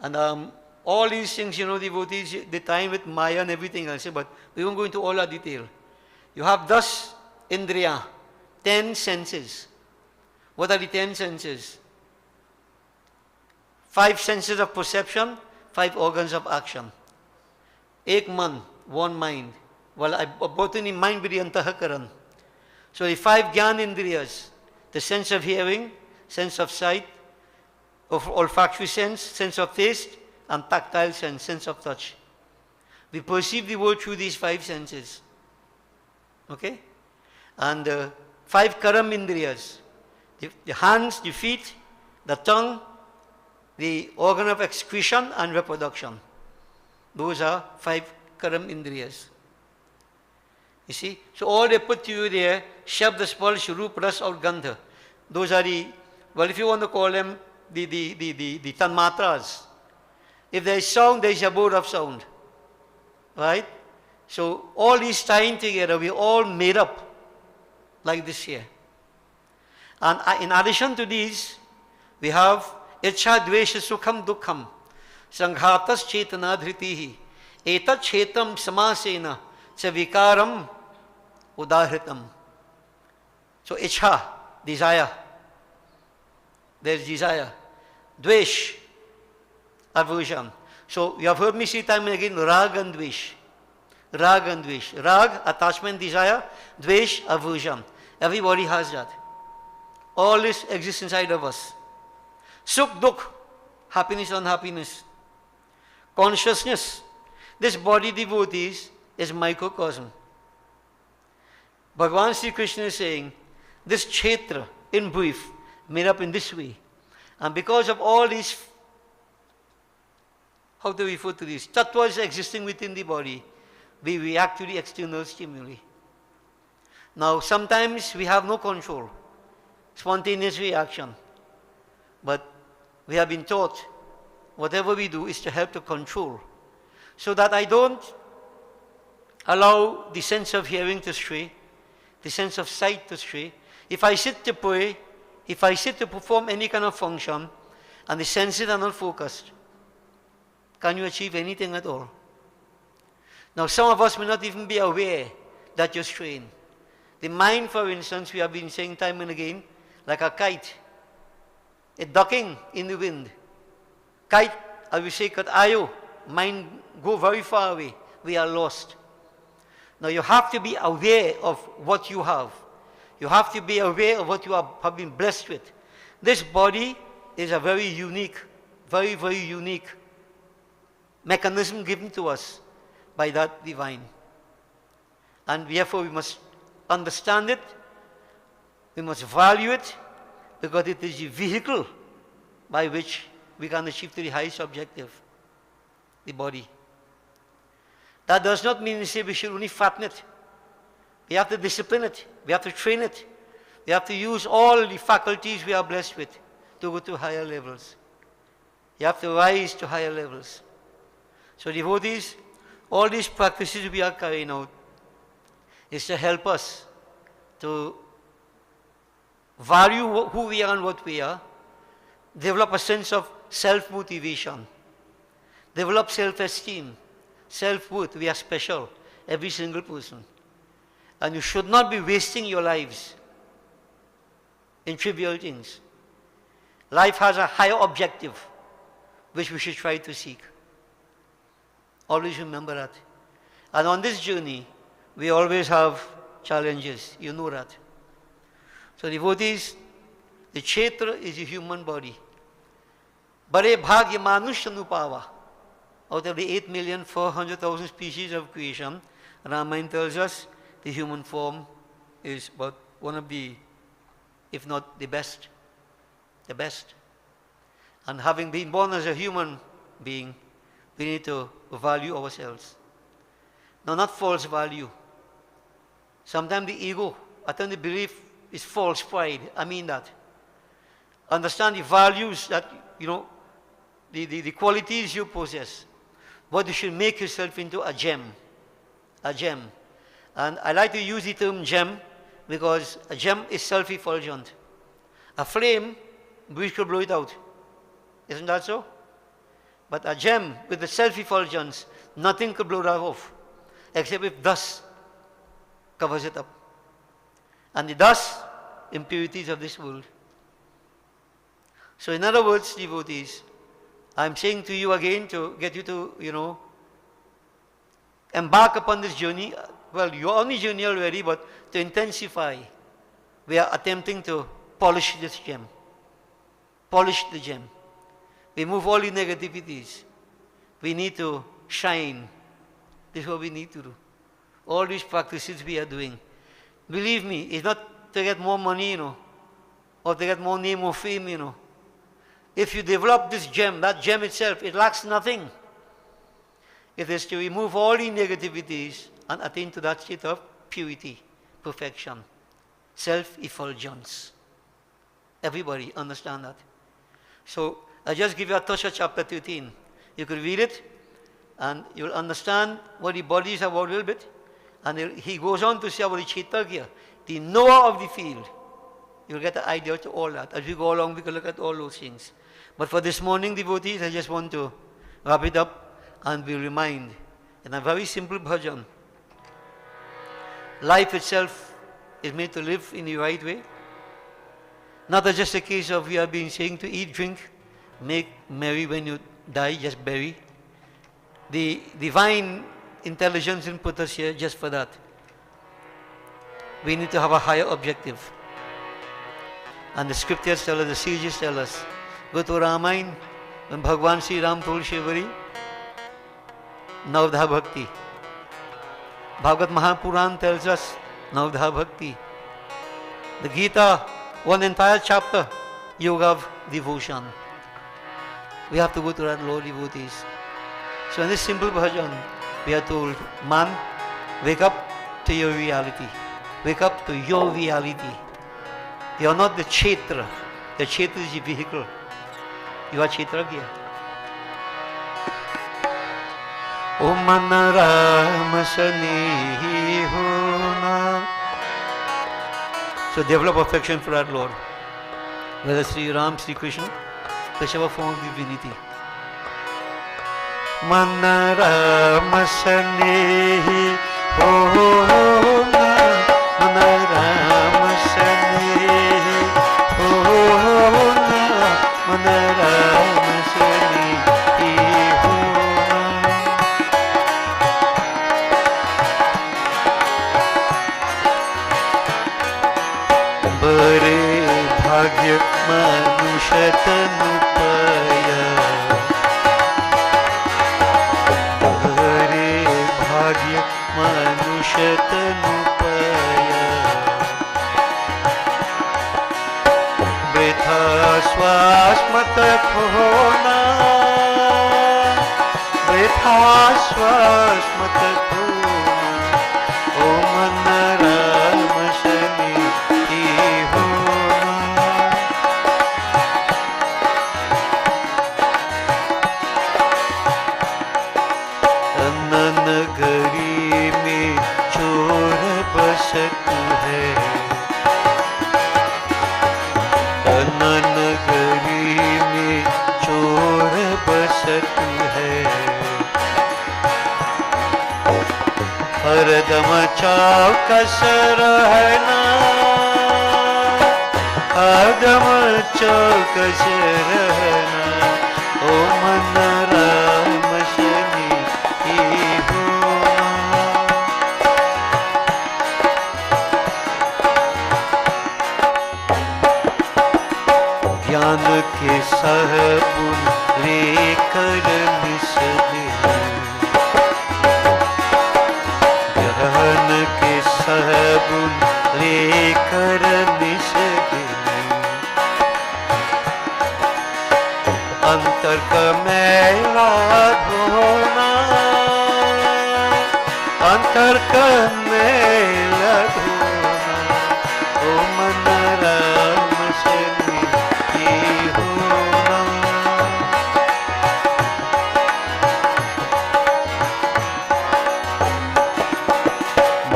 And all these things, devotees, they tie with Maya and everything else, but we won't go into all that detail. You have thus Indriya, 10 senses. What are the 10 senses? 5 senses of perception, 5 organs of action. Ek man, one mind. Well, I brought in the mind with the Antahakaran. So the 5 Gyanendriyas, the sense of hearing, sense of sight, of olfactory sense of taste, and tactile sense of touch. We perceive the world through these 5 senses. Okay? And 5 Karamindriyas, the hands, the feet, the tongue, the organ of excretion and reproduction. Those are 5 Karamindriyas. You see? So all they put to you there, Shabda, Sparsh, Roop, Ras, or Gandha. Those are the, well, if you want to call them the Tanmatras. If there is sound, there is abode of sound. Right? So all these tying together, we all made up like this here. And in addition to these, we have Ichha Dvesha Sukham Dukham Sanghatas Chetana Dhritihi Etat Chetam Samasena Vikaram Udahritam. So Ichha, desire. There is desire. Dvesh, aversion. So you have heard me say time and again, Rag and Dvesh. Rag and Dvesh. Rag, attachment, desire. Dvesh, aversion. Everybody has that. All this exists inside of us. Sukh, dukh, happiness, unhappiness. Consciousness. This body, devotees, is microcosm. Bhagavan Sri Krishna is saying, this kshetra, in brief, made up in this way. And because of all these, how do we refer to these? Tattvas existing within the body, we react to the external stimuli. Now, sometimes we have no control, spontaneous reaction. But we have been taught whatever we do is to help to control, so that I don't allow the sense of hearing to stray, the sense of sight to stray. If I sit to pray, if I sit to perform any kind of function, and the senses are not focused, can you achieve anything at all? Now, some of us may not even be aware that you're straying. The mind, for instance, we have been saying time and again, like a kite, a ducking in the wind. Kite, as we say, katayo, mind go very far away. We are lost. Now, you have to be aware of what you have. You have to be aware of what you have been blessed with. This body is a very unique, very, very unique mechanism given to us by that divine. And therefore we must understand it, we must value it, because it is the vehicle by which we can achieve to the highest objective, the body. That does not mean to say we should only fatten it. We have to discipline it. We have to train it. We have to use all the faculties we are blessed with to go to higher levels. You have to rise to higher levels. So devotees, all these practices we are carrying out is to help us to value who we are and what we are, develop a sense of self-motivation, develop self-esteem, self-worth. We are special, every single person. And you should not be wasting your lives in trivial things. Life has a higher objective, which we should try to seek. Always remember that. And on this journey, we always have challenges. You know that. So devotees, the kshetra is a human body. Bare bhagya manusya nupava. Out of the 8,400,000 species of creation, Ramayana tells us the human form is about one of the, if not the best. The best. And having been born as a human being, we need to value ourselves. Now, not false value. Sometimes the ego, I think the belief is false pride. I mean that. Understand the values that, you know, the qualities you possess. But you should make yourself into a gem. A gem. And I like to use the term gem because a gem is self-effulgent. A flame, breeze could blow it out. Isn't that so? But a gem with the self-effulgence, nothing could blow that off, except if dust covers it up. And the dust, impurities of this world. So in other words, devotees, I'm saying to you again to get you to, embark upon this journey. Well, you're on the journey already, but to intensify we are attempting to polish this gem. Polish the gem. Remove all the negativities. We need to shine. This is what we need to do. All these practices we are doing. Believe me, it's not to get more money, or to get more name or fame, If you develop this gem, that gem itself, it lacks nothing. It is to remove all the negativities and attain to that state of purity, perfection, self-effulgence. Everybody understand that. So I just give you a touch of chapter 13. You could read it, and you'll understand what the body is about a little bit. And he goes on to say about the Chaitagya, the knower of the field. You'll get an idea to all that. As we go along, we can look at all those things. But for this morning, devotees, I just want to wrap it up and we'll remind in a very simple bhajan. Life itself is made to live in the right way. Not just a case of we are being saying to eat, drink, make merry when you die, just bury. The divine intelligence didn't put us here just for that. We need to have a higher objective. And the scriptures tell us, the sages tell us, go to Ramayana, when Bhagwan Sri Ram told Shivari, Navdha Bhakti. Bhagavad Mahapuran tells us, Navdha Bhakti. The Gita, one entire chapter, Yoga of Devotion. We have to go to that, Lord devotees. So in this simple bhajan, we are told, man, wake up to your reality. Wake up to your reality. You are not the Kshetra. The Kshetra is the vehicle. You are Kshetragya. O mana Ram sani hona. So develop affection for our Lord. Whether Sri Ram, Sri Krishna, whichever form of divinity. Mana Ram sani hona. Mana Ram sani hona. Mana Ram sani hona. Bare bhagya manusha tanu paya. Bare bhagya manusha tanu paya. Britha swas mat khona. Britha swas mat khona. O man Ram sani नगरी में चोर बसत है. नगरी में चोर बसत है. हरदम चौकस रहना. हरदम चौकस रहना. ओ मन राम सनी ज्ञान के सहबुन लेकर निसदे. ज्ञान के सहबुन लेकर निसदे. अंतर का मैला धोना. अंतर का मैला धोना. ओ मन राम सनी होना.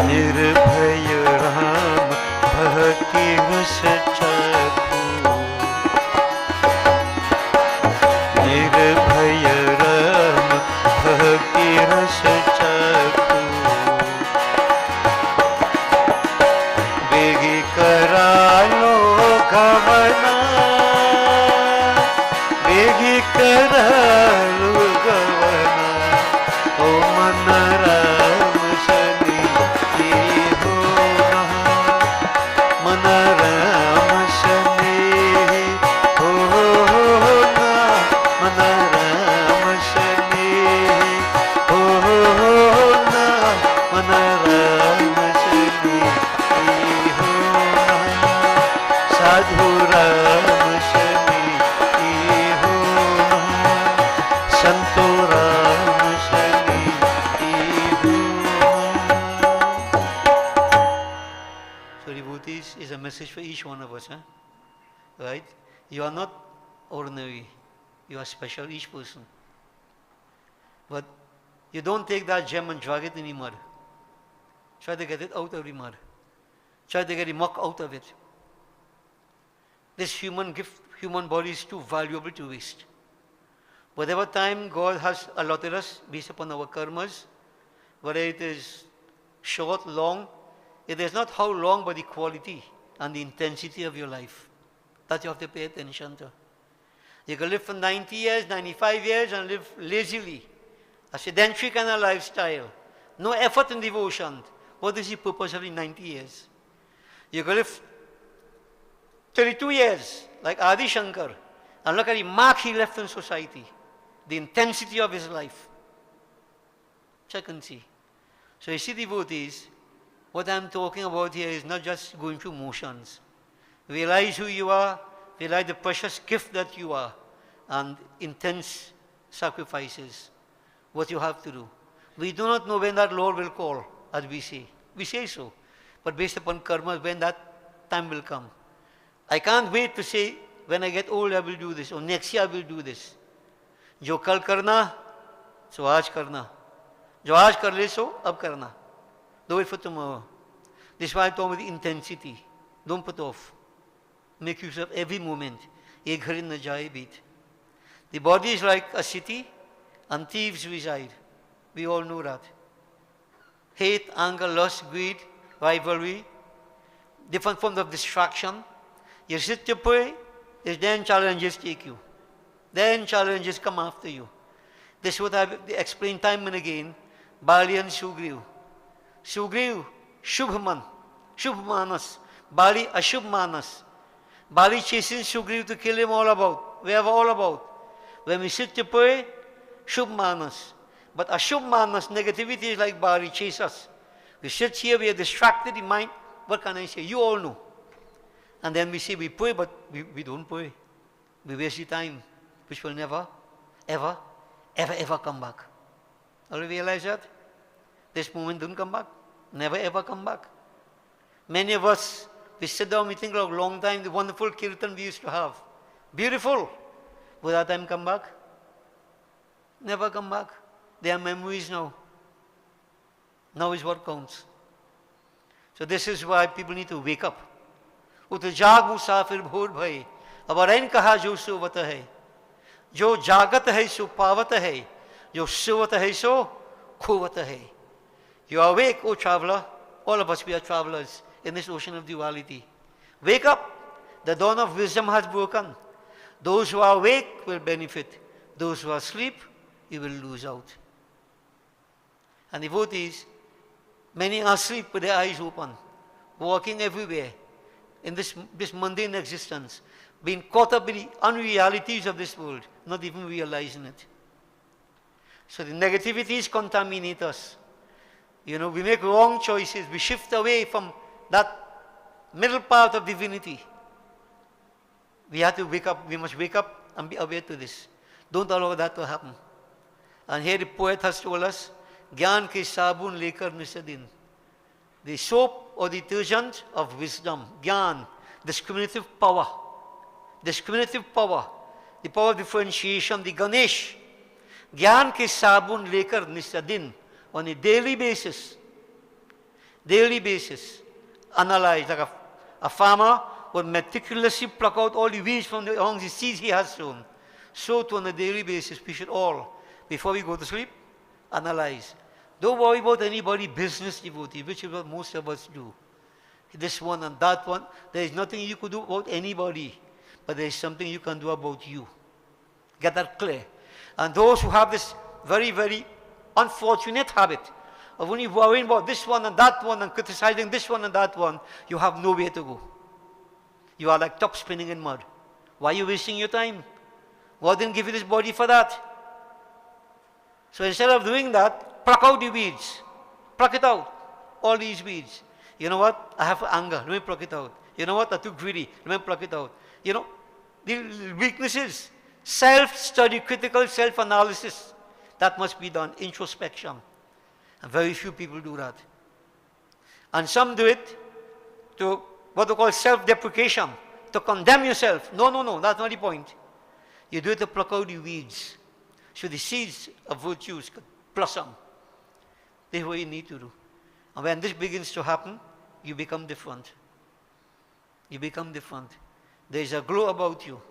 निर्भय राम भक्ति रस चाखो. निर्भय राम भक्ति रस चाखो. बेगी करा लो गवना. बेगी करा लो गवना. ओ मन राम सनी होना. मन Ram devotees, is a message for each one of us. Huh? Right? You are not ordinary. You are special, each person. But you don't take that gem and drag it in the mud. Try to get it out of the mud. Try to get the muck out of it. This human gift, human body is too valuable to waste. Whatever time God has allotted us based upon our karmas, whether it is short, long, it is not how long but the quality and the intensity of your life that you have to pay attention to. You can live for 90 years, 95 years and live lazily, a sedentary kind of lifestyle, no effort in devotion. What is the purpose of the 90 years? You can live 32 years, like Adi Shankar, and look at the mark he left in society, the intensity of his life. Check and see. So you see, devotees, what I'm talking about here is not just going through motions. Realize who you are, realize the precious gift that you are, and intense sacrifices, what you have to do. We do not know when that Lord will call, as we say. We say so, but based upon karma, when that time will come. I can't wait to say, when I get old I will do this, or next year I will do this. Jo kal karna, so aaj karna. Jo aaj kar le so, ab karna. Don't wait for tomorrow. This is why I talk about the intensity. Don't put off. Make use of every moment. Ek ghadi na jaye beat. The body is like a city and thieves reside. We all know that. Hate, anger, lust, greed, rivalry, different forms of distraction. You sit to pray, then challenges take you. Then challenges come after you. This is what I've explained time and again. Bali and Sugriv. Sugriv, Shubhaman, Shubhmanas. Bali, Ashubmanas. Bali chasing Sugriv to kill him all about. We have all about. When we sit to pray, Shubhmanas. But Ashubmanas, negativity is like Bali, chase us. We sit here, we are distracted in mind. What can I say? You all know. And then we say we pray, but we don't pray. We waste the time, which will never, ever, ever, ever come back. Are you realize that? This moment don't come back. Never ever come back. Many of us, we sit down, we think of a long time, the wonderful kirtan we used to have. Beautiful. Will that time come back? Never come back. They are memories now. Now is what counts. So this is why people need to wake up. उत जाग मुसाफिर भोर भय अब रैन कहा जो सोवत है जो जागत है सो पावत है जो सोवत है सो खोवत है. You are awake, O traveler. All of us, we are travelers in this ocean of duality. Wake up. The dawn of wisdom has broken. Those who are awake will benefit. Those who are asleep, you will lose out. And devotees, many are asleep with their eyes open, walking everywhere in this mundane existence, being caught up in the unrealities of this world, not even realizing it. So the negativities contaminate us. You know, we make wrong choices. We shift away from that middle path of divinity. We have to wake up. We must wake up and be aware to this. Don't allow that to happen. And here the poet has told us, Gyan ke sabun lekar nisadin. The soap or detergent of wisdom, Gyan, discriminative power. Discriminative power. The power of differentiation, the Ganesh. Gyan ke sabun lekar nisadin. On a daily basis, analyze, like a farmer would meticulously pluck out all the weeds from among the seeds he has sown. So too on a daily basis, we should all, before we go to sleep, analyze. Don't worry about anybody, business devotee, which is what most of us do. This one and that one, there is nothing you could do about anybody, but there is something you can do about you. Get that clear. And those who have this very, very unfortunate habit of only worrying about this one and that one and criticizing this one and that one, you have nowhere to go. You are like top spinning in mud. Why are you wasting your time? God didn't give you this body for that. So instead of doing that, pluck out the weeds. Pluck it out. All these weeds. You know what? I have anger. Let me pluck it out. You know what? I'm too greedy. Let me pluck it out. You know, the weaknesses. Self-study, critical self-analysis. That must be done, introspection. And very few people do that. And some do it to what they call self-deprecation, to condemn yourself. No, no, no, that's not the point. You do it to pluck out the weeds, so the seeds of virtues could blossom. This is what you need to do. And when this begins to happen, you become different. You become different. There is a glow about you.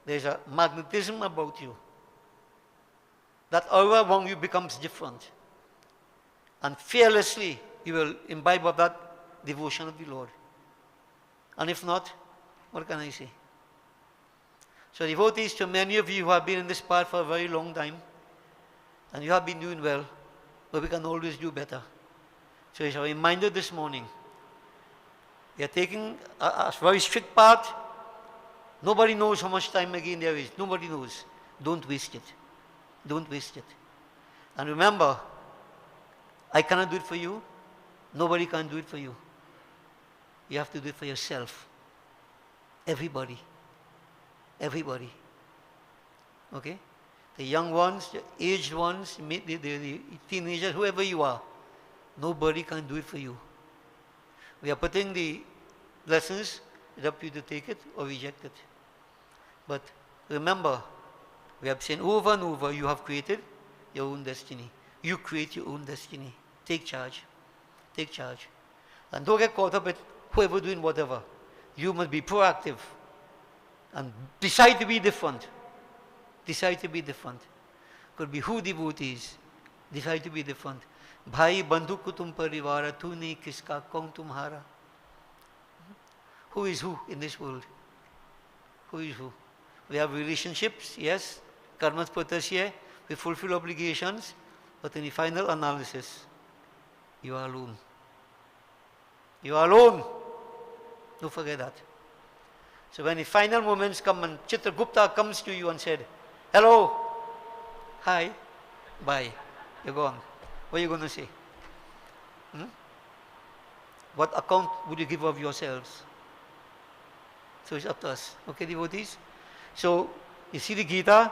There is a magnetism about you. That aura among you becomes different. And fearlessly, you will imbibe of that devotion of the Lord. And if not, what can I say? So devotees, to many of you who have been in this path for a very long time, and you have been doing well, but we can always do better. So it's a reminder this morning. We are taking a very strict path. Nobody knows how much time again there is. Nobody knows. Don't waste it. Don't waste it. And remember, I cannot do it for you. Nobody can do it for you. You have to do it for yourself. Everybody. Everybody. Okay? The young ones, the aged ones, the teenagers, whoever you are, nobody can do it for you. We are putting the lessons, it's up to you to take it or reject it. But remember, we have seen over and over, you have created your own destiny. You create your own destiny. Take charge. Take charge. And don't get caught up with whoever doing whatever. You must be proactive and decide to be different. Decide to be different. Could be who devotees. Decide to be different. Bhai bandhu kutum parivara tu ne kiska kaun tumhara. Who is who in this world? Who is who? We have relationships, yes. Karmas put us here. We fulfill obligations. But in the final analysis, you are alone. You are alone. Don't forget that. So when the final moments come and Chitragupta comes to you and said, hello, hi, bye, you're gone. What are you going to say? What account would you give of yourselves? So it's up to us. Okay, devotees? So you see the Gita,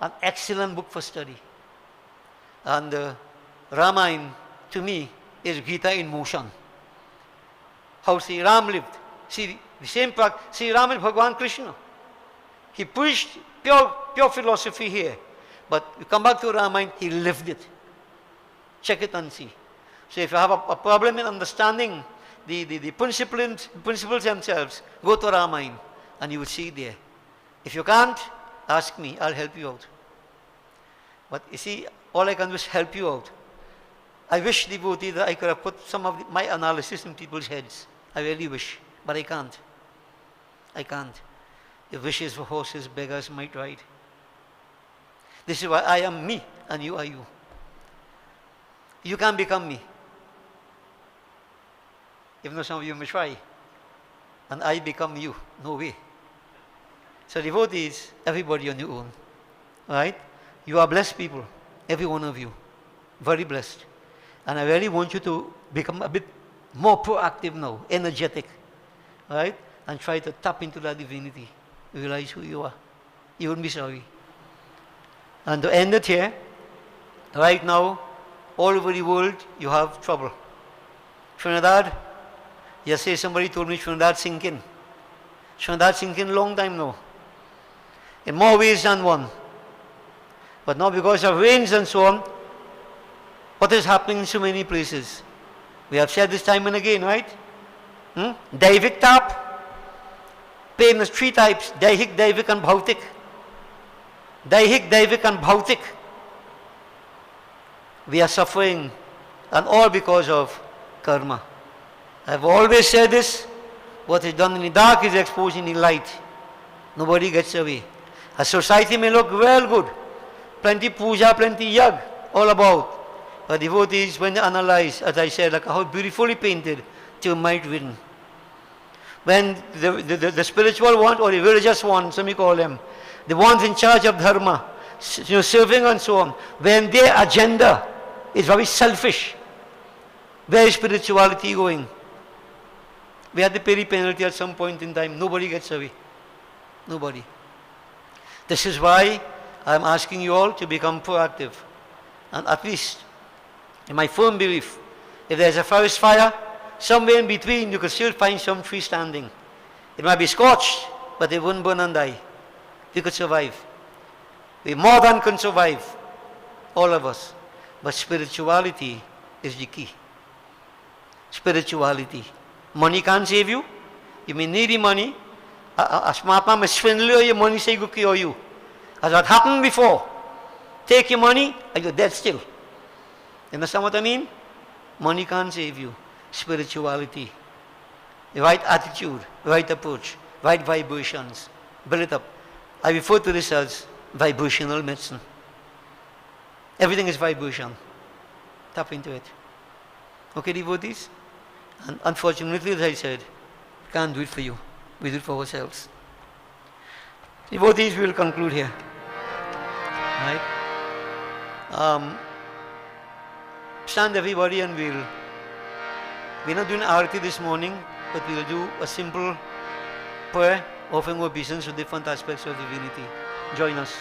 an excellent book for study. And Ramayana, to me, is Gita in motion. How Sri Ram lived. See, the same practice. Sri Ram is Bhagavan Krishna. He preached pure philosophy here. But you come back to Ramayana, he lived it. Check it and see. So if you have a problem in understanding the principles themselves, go to Ramayana and you will see it there. If you can't, ask me, I'll help you out. But you see, all I can do is help you out. I wish, devotee, that I could have put some of my analysis in people's heads. I really wish, but I can't. I can't. Your wishes for horses, beggars might ride. This is why I am me and you are you. You can't become me. Even though some of you may try. And I become you. No way. So devotees, everybody on your own. Right? You are blessed people. Every one of you. Very blessed. And I really want you to become a bit more proactive now. Energetic. Right? And try to tap into that divinity. Realize who you are. You won't be sorry. And to end it here, right now, all over the world, you have trouble. Trinidad, yesterday somebody told me Trinidad sinking. Trinidad sinking long time now. In more ways than one. But now because of rains and so on, what is happening in so many places? We have said this time and again, right? Daivik tap. Pain is three types. Daihik, Daivik and Bhautik. Daihik, Daivik and Bhautik. We are suffering, and all because of karma. I have always said this, what is done in the dark is exposed in the light. Nobody gets away. A society may look well good, plenty puja, plenty yag, all about. But devotees, when they analyze, as I said, like how beautifully painted, termite ridden. When the spiritual ones, or the religious ones, some we call them, the ones in charge of dharma, serving and so on, when their agenda is very selfish, where is spirituality going? We had to pay the penalty at some point in time. Nobody gets away. Nobody. This is why I am asking you all to become proactive. And at least, in my firm belief, if there is a forest fire, somewhere in between, you could still find some tree standing. It might be scorched, but it wouldn't burn and die. We could survive. We more than can survive, all of us. But spirituality is the key. Spirituality. Money can't save you. You may need the money. A smart man may swindle your money, say, go cure you. As that happened before. Take your money, and you're dead still. You understand what I mean? Money can't save you. Spirituality. The right attitude, right approach, right vibrations. Build it up. I refer to this as vibrational medicine. Everything is vibration. Tap into it. Okay, devotees? And unfortunately, as I said, we can't do it for you. We do it for ourselves. Devotees, we will conclude here. Right? Stand everybody, and we're not doing arati this morning, but we'll do a simple prayer, offering obeisance to different aspects of divinity. Join us.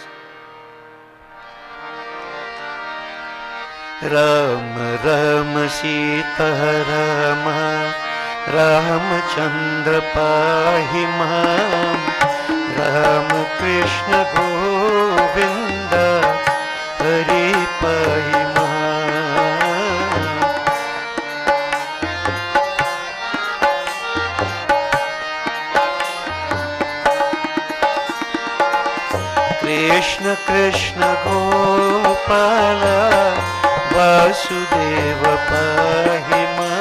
Ram Ram Sita Rama Ramachandra Pahi Mam Ram Krishna Govinda Hari Pahi Mam Krishna Krishna Gopala Vasudeva Pahi Mam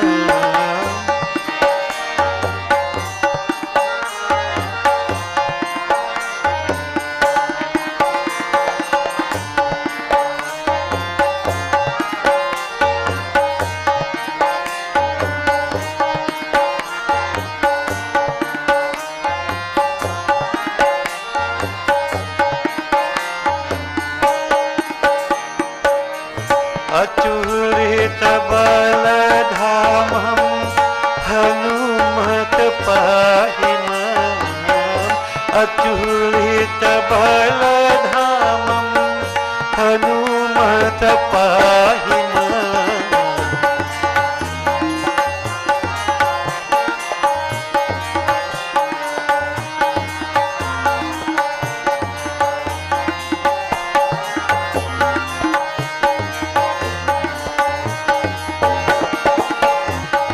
अतुलित बलधामं हनुमत पाहि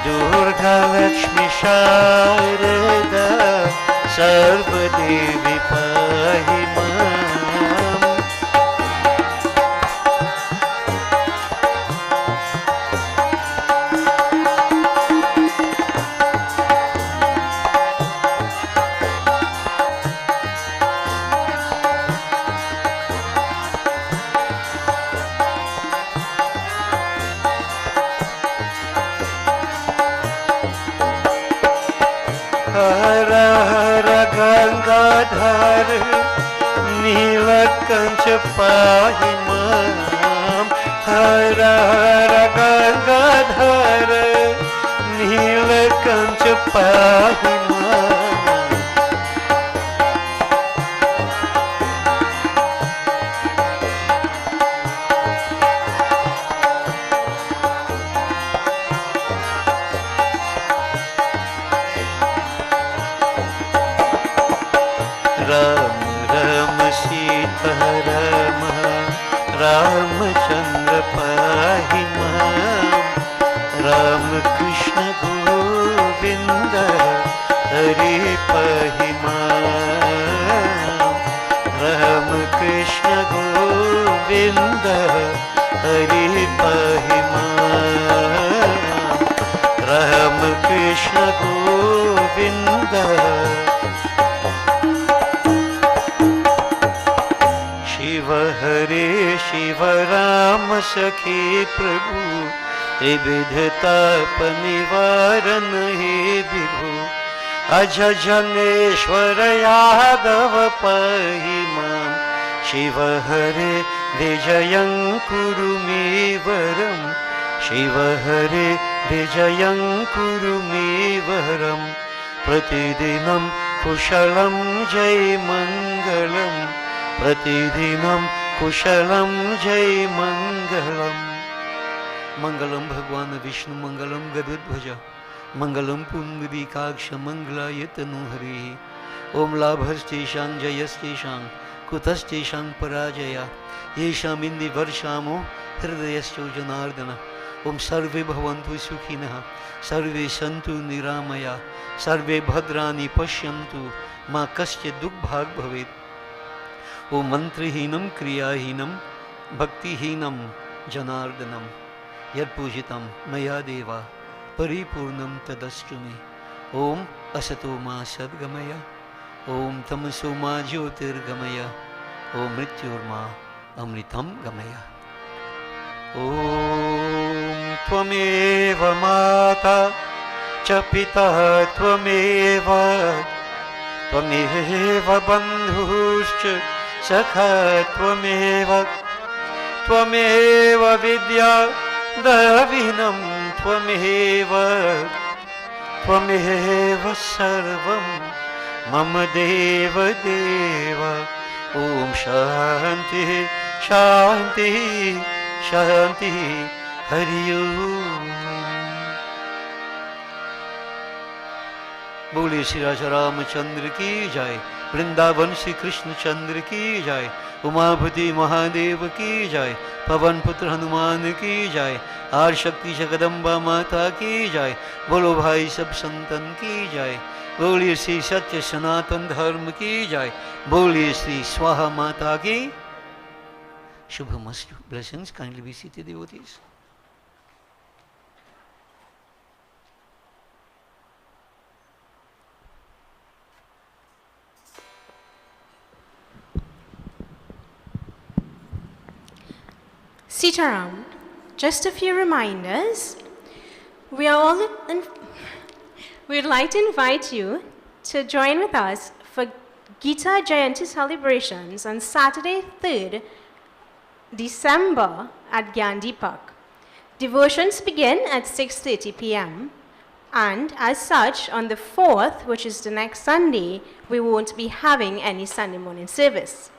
दुर्गा लक्ष्मी शारदा सर्वदेवी पाहि माम् हर हर गंगाधर नीलकंठ पाहि माम् हर हर गंगाधर नीलकंठ पाहि माम् राम राम सीता राम रामचंद्र पाहि माम् राम कृष्ण गोविंद हरि पाहि माम् राम कृष्ण गोविंद हरि पाहि माम् राम कृष्ण गोविंद शिव हरे शिव राम सखी प्रभु त्रिविध ताप निवारण हे विभु अज जनेश्वर यादव पाहि माम् शिव हरे विजयं कुरु मे वरम् शिव हरे विजयं कुरु मे वरम् प्रतिदिनं कुशलं जय मङ्गलम् प्रतिदिनं कुशलं जय मंगलम मंगलम भगवान विष्णु मंगलम Garudadhwaj Mangalam Pundrikaksha Mangalayatanu Hari. Om Labhasteshang Jayasteshang Kutasteshang Parajaya Yesham Indi Varshamo Hridayascho Janardana. Om Sarve Bhavantu Sukhinaha Sarve Santu Niramaya Sarve Bhadrani Pashyantu Ma Kasya Dukbhag Bhavet. Om Mantrihinam Kriyahinam Bhaktihinam Janardanam Yad Pujitam Maya Deva Paripurnam Tadastumi. Om Asato Ma Sadgamaya Om Tamaso Ma Jyotirgamaya Om Mrityurma Amritam Gamaya. Om Tvameva Mata Cha Pita Tvameva Tvameva Bandhuscha Sakha Tvameva Tvameva Vidya Davinam Tvameva Tvameva Sarvam Mama Deva Deva. Om Shanti Shanti Shanti Hari Om. बोले श्री राजा रामचंद्र की जय, वृंदावन श्री कृष्ण चंद्र की जय, उमापति महादेव की जय, पवन पुत्र हनुमान की जय, आर शक्ति जगदम्बा माता की जय, बोलो भाई सब संतन की जय, बोलिए श्री सत्य सनातन धर्म की जय, बोलिए श्री स्वाहा माता की शुभमस्तु. Blessings, kindly be seated, devotees. Sitaram, just a few reminders. We'd like to invite you to join with us for Gita Jayanti celebrations on Saturday, 3rd December at Gyandipak. Devotions begin at 6:30 p.m. and as such, on the 4th, which is the next Sunday, we won't be having any Sunday morning service.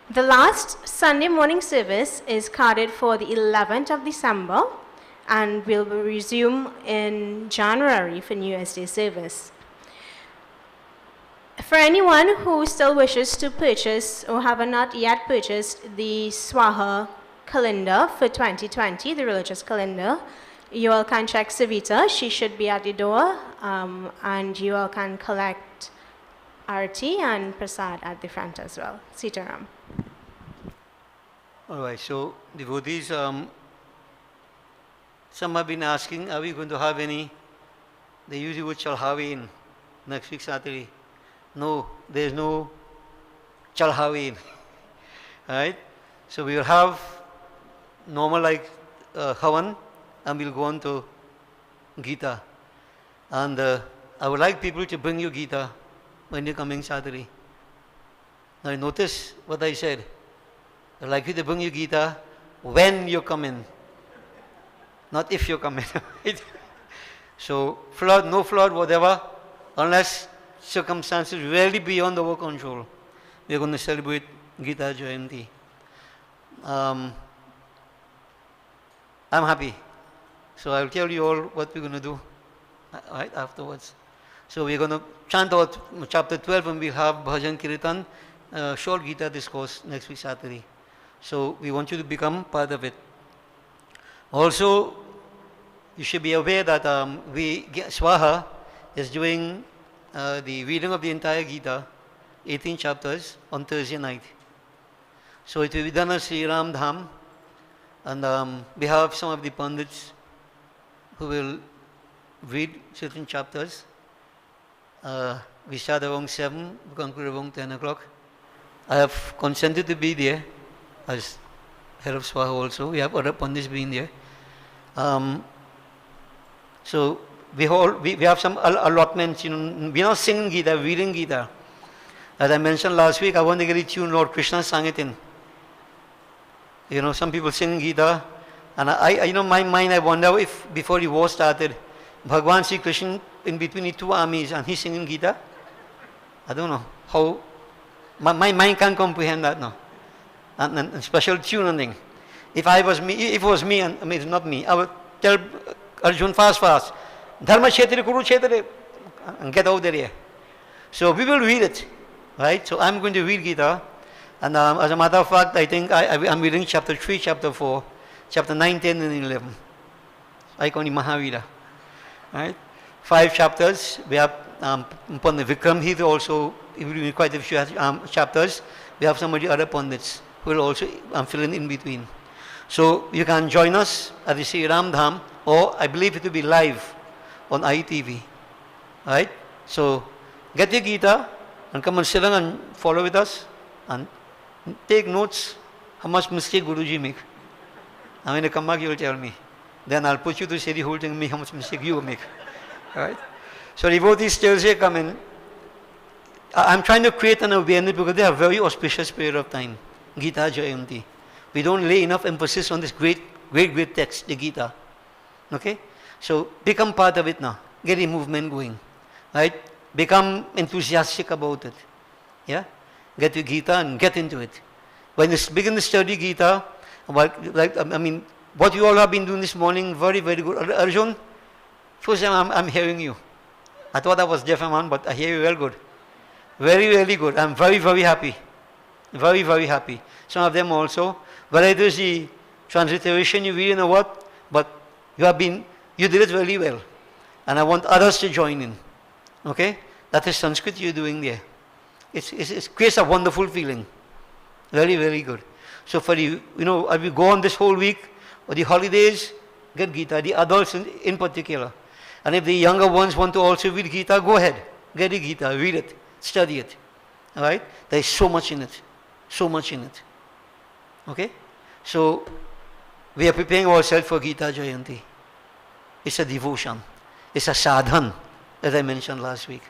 The last Sunday morning service is carded for the 11th of December and will resume in January for New Year's Day service. For anyone who still wishes to purchase or have not yet purchased the SWAHA calendar for 2020, the religious calendar, you all can check Savita. She should be at the door, and you all can collect Arati and Prasad at the front as well. Sitaram. All right, so devotees, some have been asking, are we going to have any? They usually would Chalhavin next week Saturday. No, there is no Chalhavin. Right? So we will have normal like Havan, and we'll go on to Gita. And I would like people to bring you Gita when you're coming Saturday. Now notice what I said. I'd like you to bring you Gita when you come in, not if you come in. Right? So flood, no flood, whatever, unless circumstances really beyond our control, we're going to celebrate Gita Jayanti. I'm happy. So I'll tell you all what we're going to do right afterwards. So we're going to chant out chapter 12 and we'll have Bhajan Kirtan, short Gita discourse next week Saturday. So we want you to become part of it. Also, you should be aware that SWAHA is doing the reading of the entire Gita, 18 chapters, on Thursday night. So it will be done at Sri Ram Dham, and we have some of the Pandits who will read certain chapters. We start around 7, we conclude around 10 o'clock. I have consented to be there as head of SWAHA also. We have other Pandits being there. So we have some allotments, we're not singing Gita, reading Gita. As I mentioned last week, I want to get a tune Lord Krishna sang it in. Some people sing Gita, and in my mind I wonder if before the war started, Bhagwan Sri Krishna in between the two armies and he's singing Gita. I don't know how, my mind can't comprehend that now. And special tune and thing. If it was me, and I mean it's not me, I would tell Arjun fast, Dharma Kshetra, Kuru Kshetra, and get out there. So we will read it, right? So I'm going to read Gita. And as a matter of fact, I think I'm reading chapter 3, chapter 4, chapter 9, 10, and 11. I call it Mahavira. Right? 5 chapters. We have Pandit Vikram here also, quite a few chapters. We have some of the other Pandits who will also fill in between. So you can join us at the Sri Ram Dham, or I believe it will be live on ITV. Right? So get your Gita and come and sit down and follow with us and take notes how much mistake Guruji make. And when you come back, you will tell me. Then I'll put you to say the whole thing, me how much mistake you will make. Right? So devotees Thursday come in. I'm trying to create an awareness because they are very auspicious period of time. Gita Jayanti. We don't lay enough emphasis on this great text, the Gita. Okay? So become part of it now. Get the movement going. Right? Become enthusiastic about it. Yeah? Get your Gita and get into it. When you begin to study Gita, what you all have been doing this morning, very, very good. Arjun, first time I'm hearing you. I thought I was deaf man, but I hear you well good. Very, very good. I'm very, very happy. Very, very happy. Some of them also. Whether it is the transliteration you read or what, but you did it really well. And I want others to join in. Okay? That is Sanskrit you're doing there. It creates a wonderful feeling. Very, very good. So for as we go on this whole week, or the holidays, get Gita, the adults in particular. And if the younger ones want to also read Gita, go ahead. Get the Gita, read it, study it. Alright? There is so much in it. So much in it. Okay? So, we are preparing ourselves for Gita Jayanti. It's a devotion. It's a sadhan, as I mentioned last week.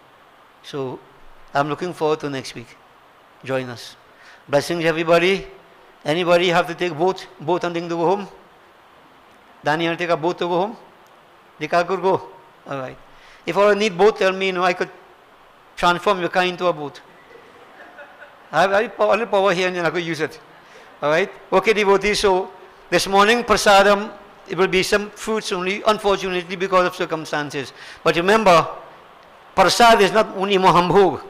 So, I'm looking forward to next week. Join us. Blessings everybody. Anybody have to take boat and thing to go home? Danny, I'll take a boat to go home? Dika could go. Alright. If I need boat, tell me, I could transform your car into a boat. I have a little power here and then I could use it. Alright? Okay, devotees, so this morning, prasadam, it will be some fruits only, unfortunately, because of circumstances. But remember, prasad is not only mohambhog.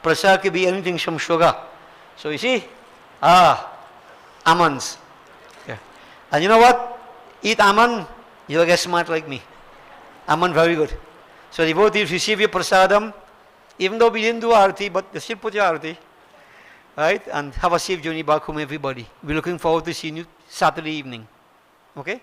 Prasad can be anything from sugar. So you see, almonds. Okay. And you know what? Eat almond, you will get smart like me. Almond, very good. So devotees, receive your prasadam, even though we didn't do arati, but you still put your arati. Right? And have a safe journey back home, everybody. We're looking forward to seeing you Saturday evening. Okay?